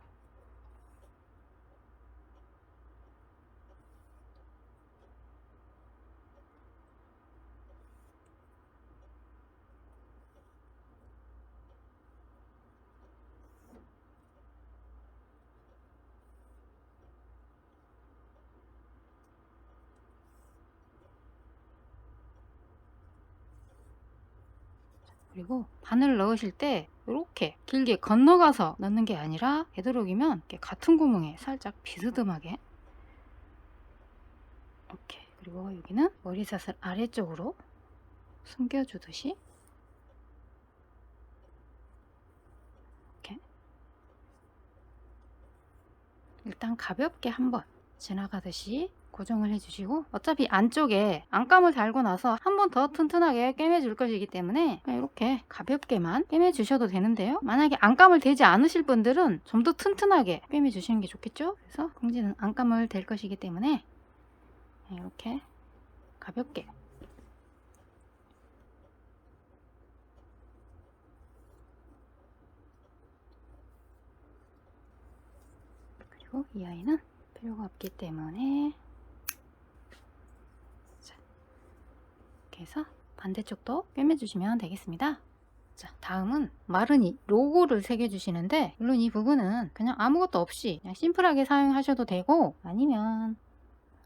그리고 바늘 넣으실 때 이렇게 길게 건너가서 넣는 게 아니라 되도록이면 이렇게 같은 구멍에 살짝 비스듬하게 이렇게, 그리고 여기는 머리샷을 아래쪽으로 숨겨주듯이 이렇게 일단 가볍게 한번 지나가듯이 고정을 해주시고, 어차피 안쪽에 안감을 달고 나서 한 번 더 튼튼하게 꿰매줄 것이기 때문에 이렇게 가볍게만 꿰매주셔도 되는데요. 만약에 안감을 대지 않으실 분들은 좀 더 튼튼하게 꿰매주시는 게 좋겠죠. 그래서 공지는 안감을 댈 것이기 때문에 이렇게 가볍게 그리고 이 아이는 필요가 없기 때문에 이렇게 해서 반대쪽도 꿰매주시면 되겠습니다. 자, 다음은 마르니 로고를 새겨주시는데, 물론 이 부분은 그냥 아무것도 없이 그냥 심플하게 사용하셔도 되고, 아니면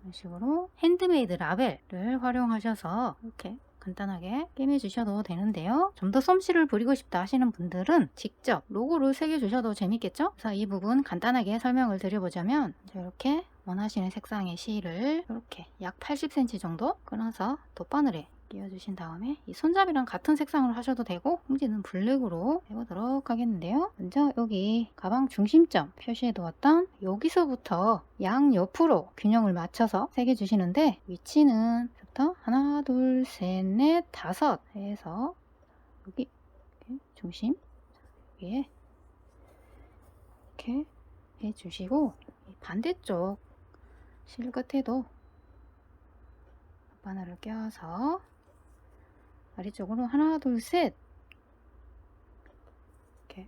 이런 식으로 핸드메이드 라벨을 활용하셔서 이렇게 간단하게 꿰매주셔도 되는데요. 좀 더 솜씨를 부리고 싶다 하시는 분들은 직접 로고를 새겨주셔도 재밌겠죠? 그래서 이 부분 간단하게 설명을 드려보자면, 이렇게 원하시는 색상의 실을 이렇게 약 80cm 정도 끊어서 돗바늘에 끼워주신 다음에 이 손잡이랑 같은 색상으로 하셔도 되고, 홍지는 블랙으로 해보도록 하겠는데요. 먼저 여기 가방 중심점 표시해 두었던 여기서부터 양옆으로 균형을 맞춰서 새겨주시는데, 위치는 부터 하나 둘 셋 넷 다섯 해서 여기 이렇게 중심 위에 이렇게 해주시고, 반대쪽 실 끝에도 바늘을 껴서 아래쪽으로 하나 둘 셋 이렇게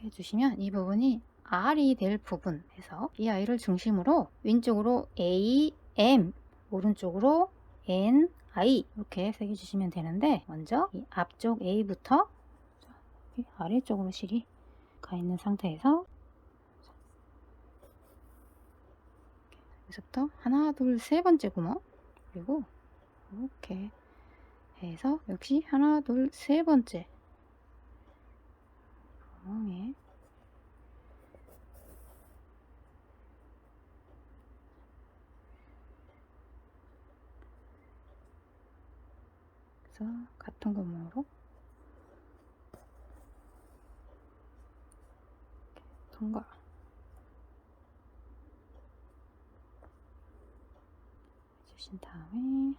해주시면 이 부분이 R이 될 부분에서 이 아이를 중심으로 왼쪽으로 A, M, 오른쪽으로 N, I 이렇게 새겨주시면 되는데, 먼저 이 앞쪽 A부터 아래쪽으로 실이 가 있는 상태에서 여기서부터 하나 둘 세 번째 구멍, 그리고 이렇게 해서 역시 하나 둘 세 번째 구멍에 그래서 같은 구멍으로 통과. 해주신 다음에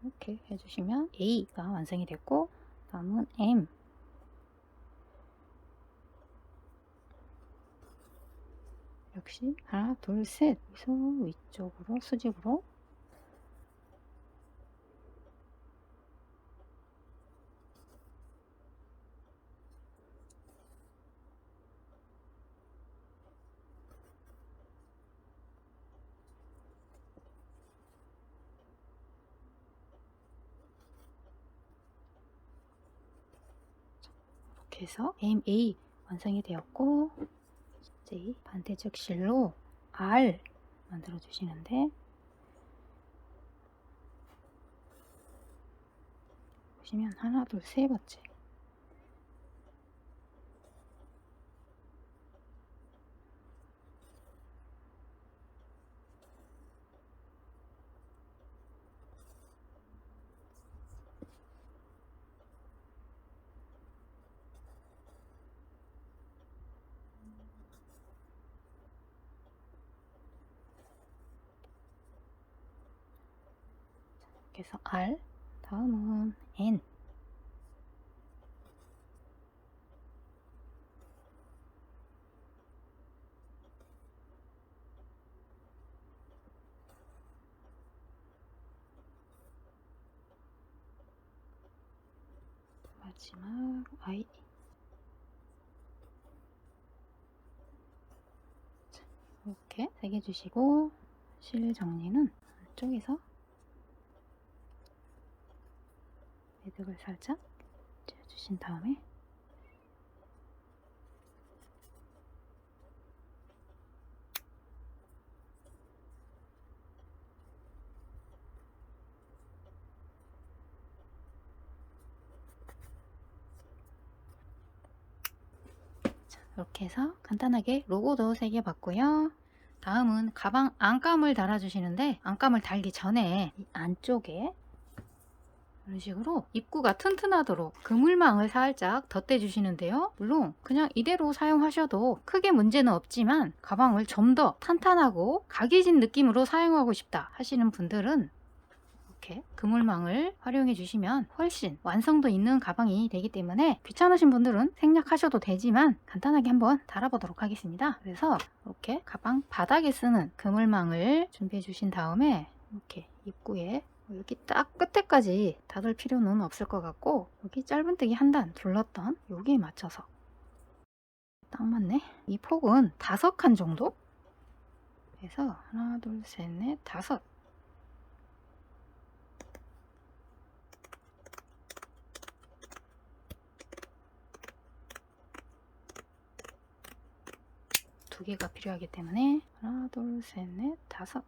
이렇게 해주시면 A가 완성이 됐고, 다음은 M. 역시 하나, 둘, 셋. 여기서 위쪽으로 수직으로 이렇게 해서 MA 완성이 되었고, 이제 반대쪽 실로 R 만들어 주시는데, 보시면 하나, 둘, 세 번째. 그래서 R, 다음은 N. 마지막 I. 이렇게 3개 주시고, 실 정리는 안쪽에서 매듭을 살짝 쥐어주신 다음에 이렇게 해서 간단하게 로고도 3개 봤고요. 다음은 가방 안감을 달아주시는데, 안감을 달기 전에 이 안쪽에 이런 식으로 입구가 튼튼하도록 그물망을 살짝 덧대주시는데요. 물론 그냥 이대로 사용하셔도 크게 문제는 없지만, 가방을 좀 더 탄탄하고 각이진 느낌으로 사용하고 싶다 하시는 분들은 이렇게 그물망을 활용해 주시면 훨씬 완성도 있는 가방이 되기 때문에, 귀찮으신 분들은 생략하셔도 되지만 간단하게 한번 달아보도록 하겠습니다. 그래서 이렇게 가방 바닥에 쓰는 그물망을 준비해 주신 다음에, 이렇게 입구에 여기 딱 끝에까지 닫을 필요는 없을 것 같고, 여기 짧은뜨기 한 단 둘렀던 여기에 맞춰서 딱 맞네. 이 폭은 5칸 정도? 그래서 하나, 둘, 셋, 넷, 5. 두 개가 필요하기 때문에 하나, 둘, 셋, 넷, 5.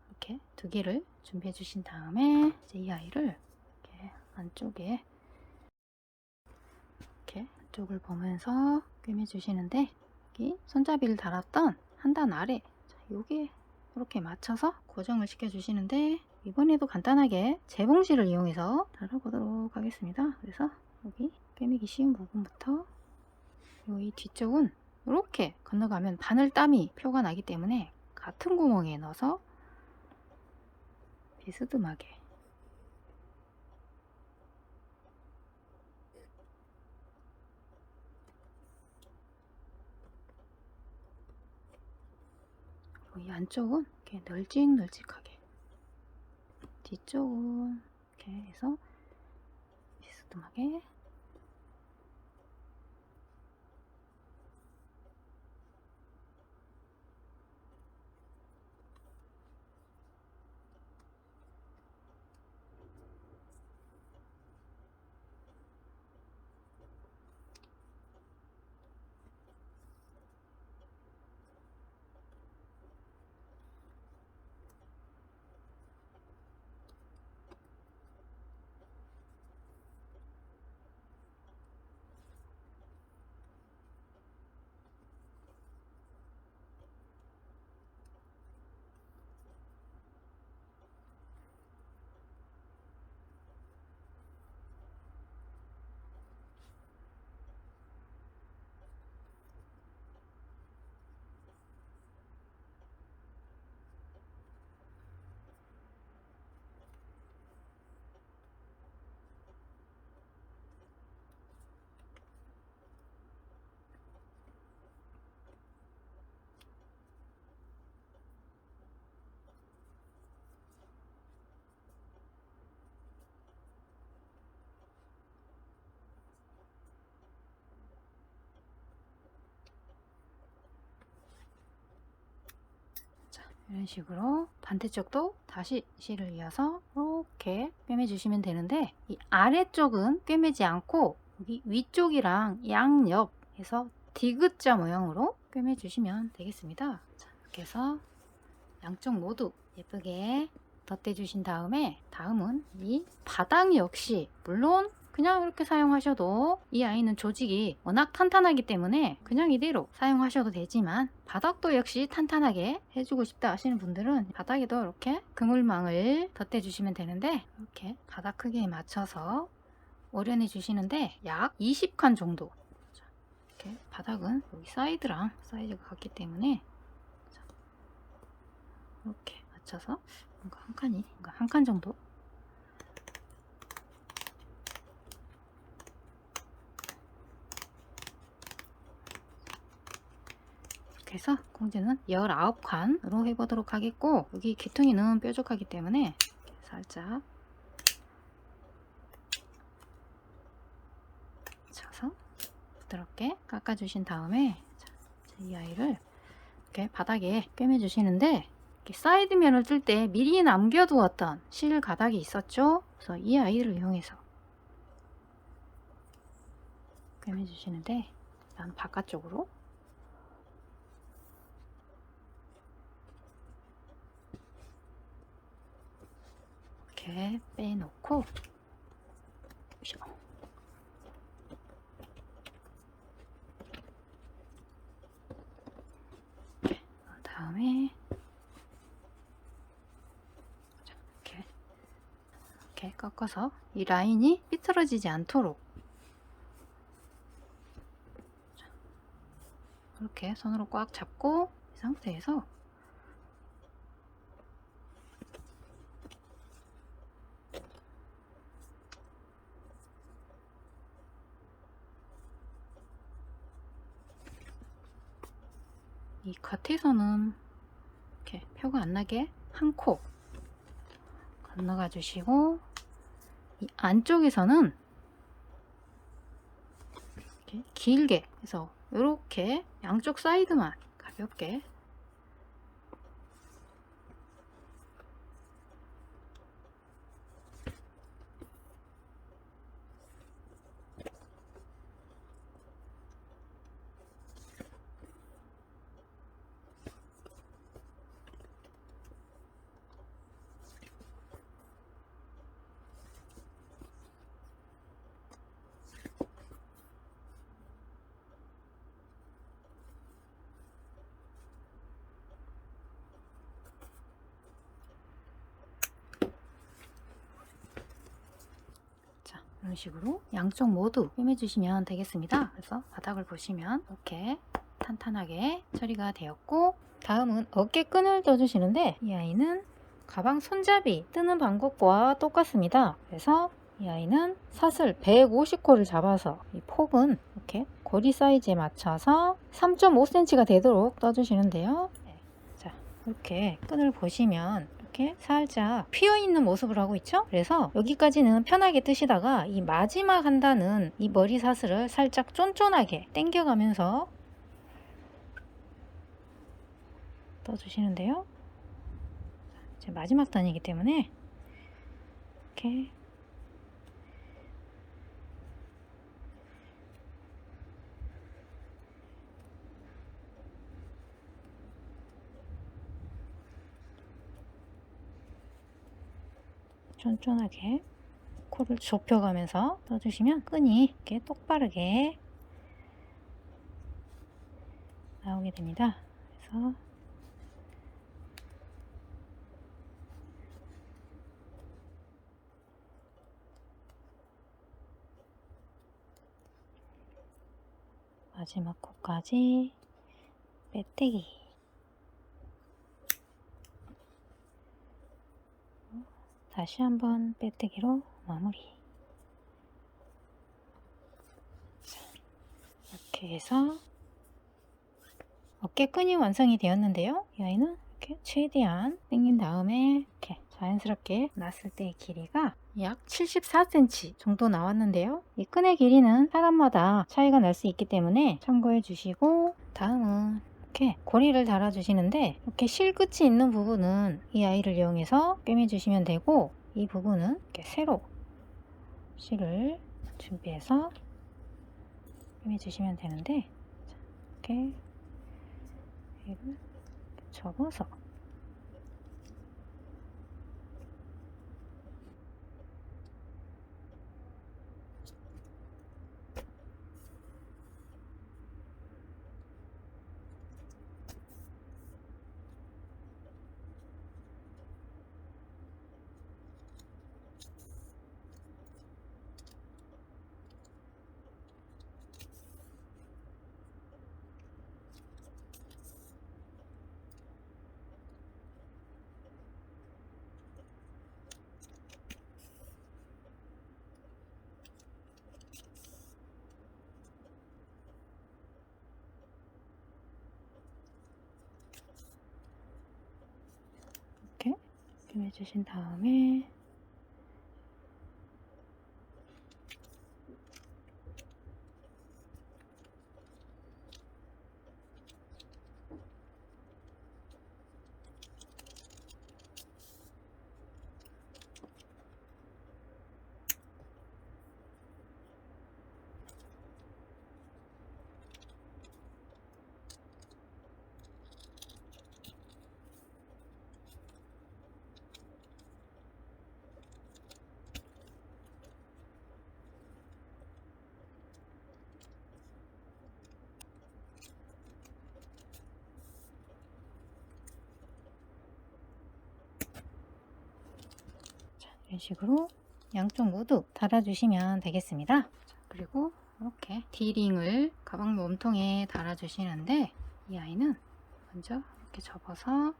이렇게 2개를 준비해 주신 다음에, 이제 이 아이를 이렇게 안쪽에 이렇게 안쪽을 보면서 꿰매 주시는데, 여기 손잡이를 달았던 한 단 아래, 여기에 이렇게 맞춰서 고정을 시켜 주시는데, 이번에도 간단하게 재봉실을 이용해서 달아보도록 하겠습니다. 그래서 여기 꿰매기 쉬운 부분부터, 이 뒤쪽은 이렇게 건너가면 바늘땀이 표가 나기 때문에 같은 구멍에 넣어서 비스듬하게 이 안쪽은 이렇게 널찍널찍하게, 뒤쪽은 이렇게 해서 비스듬하게 이런 식으로 반대쪽도 다시 실을 이어서 이렇게 꿰매주시면 되는데, 이 아래쪽은 꿰매지 않고 여기 위쪽이랑 양옆에서 디귿자 모양으로 꿰매주시면 되겠습니다. 자, 이렇게 해서 양쪽 모두 예쁘게 덧대주신 다음은 이 바닥 역시 물론 그냥 이렇게 사용하셔도 이 아이는 조직이 워낙 탄탄하기 때문에 그냥 이대로 사용하셔도 되지만, 바닥도 역시 탄탄하게 해주고 싶다 하시는 분들은 바닥에도 이렇게 그물망을 덧대주시면 되는데, 이렇게 바닥 크기에 맞춰서 오려내 주시는데 약 20칸 정도. 자, 이렇게 바닥은 여기 사이드랑 사이즈가 같기 때문에 이렇게 맞춰서 뭔가 한 칸 정도. 이렇게 해서 꽁지는 19칸으로 해보도록 하겠고, 여기 귀퉁이는 뾰족하기 때문에 살짝 쳐서 부드럽게 깎아주신 다음에, 이 아이를 이렇게 바닥에 꿰매주시는데, 이렇게 사이드면을 뜰 때 미리 남겨두었던 실 가닥이 있었죠. 그래서 이 아이를 이용해서 꿰매주시는데, 일단 바깥쪽으로 이렇게 빼놓고, 다음에 이렇게 꺾어서 이 라인이 삐뚤어지지 않도록 이렇게 손으로 꽉 잡고, 이 상태에서 이 겉에서는 이렇게 표가 안 나게 한 코 건너가 주시고, 이 안쪽에서는 이렇게 길게 해서 이렇게 양쪽 사이드만 가볍게 이런 식으로 양쪽 모두 꿰매주시면 되겠습니다. 그래서 바닥을 보시면 이렇게 탄탄하게 처리가 되었고, 다음은 어깨끈을 떠주시는데, 이 아이는 가방 손잡이 뜨는 방법과 똑같습니다. 그래서 이 아이는 사슬 150코를 잡아서 이 폭은 이렇게 고리 사이즈에 맞춰서 3.5cm가 되도록 떠주시는데요. 자, 이렇게 끈을 보시면 이렇게 살짝 피어 있는 모습을 하고 있죠. 그래서 여기까지는 편하게 뜨시다가 이 마지막 한 단은 이 머리 사슬을 살짝 쫀쫀하게 당겨가면서 떠주시는데요. 이제 마지막 단이기 때문에 이렇게 쫀쫀하게 코를 좁혀가면서 떠주시면 끈이 이렇게 똑바르게 나오게 됩니다. 그래서 마지막 코까지 빼떼기. 다시 한번 빼떼기로 마무리. 이렇게 해서 어깨끈이 완성이 되었는데요. 이 아이는 이렇게 최대한 당긴 다음에 이렇게 자연스럽게 놨을 때의 길이가 약 74cm 정도 나왔는데요. 이 끈의 길이는 사람마다 차이가 날 수 있기 때문에 참고해 주시고, 다음은 이렇게 고리를 달아주시는데 이렇게 실 끝이 있는 부분은 이 아이를 이용해서 꿰매주시면 되고 이 부분은 이렇게 세로 실을 준비해서 꿰매주시면 되는데 이렇게 얘를 접어서 이렇게 꿰매주신 다음에 이런 식으로 양쪽 모두 달아주시면 되겠습니다. 그리고 이렇게 D링을 가방 몸통에 달아주시는데 이 아이는 먼저 이렇게 접어서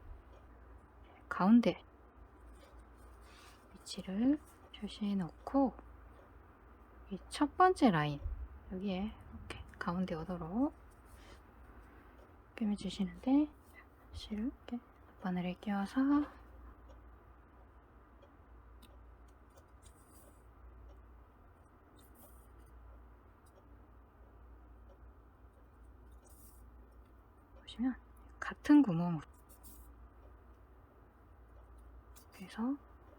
가운데 위치를 표시해 놓고 이 첫 번째 라인 여기에 이렇게 가운데 오도록 꿰매주시는데 실을 이렇게 바늘에 끼워서 보시면 같은 구멍으로 그래서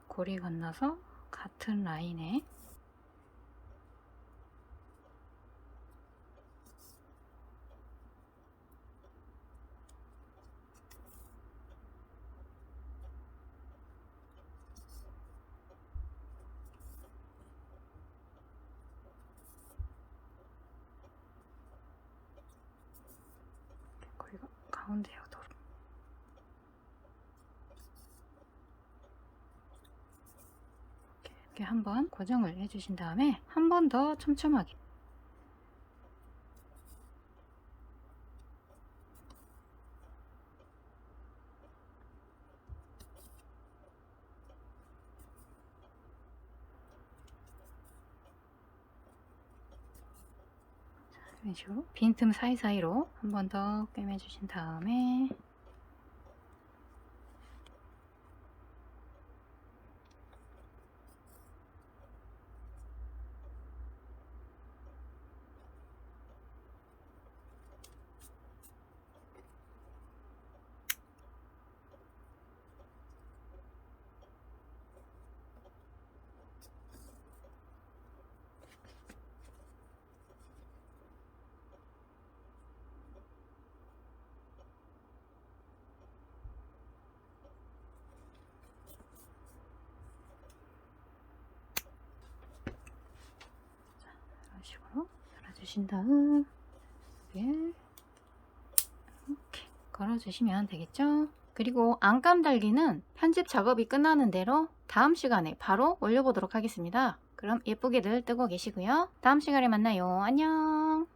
고리 건너서 같은 라인에 고리가 가운데에 오도록 이렇게 한번 고정을 해주신 다음에 한 번 더 촘촘하게 이런 식으로 빈틈 사이사이로 한 번 더 꿰매주신 다음에 이런 식으로 달아주신 다음 이렇게 걸어주시면 되겠죠. 그리고 안감 달기는 편집 작업이 끝나는 대로 다음 시간에 바로 올려보도록 하겠습니다. 그럼 예쁘게들 뜨고 계시고요. 다음 시간에 만나요. 안녕.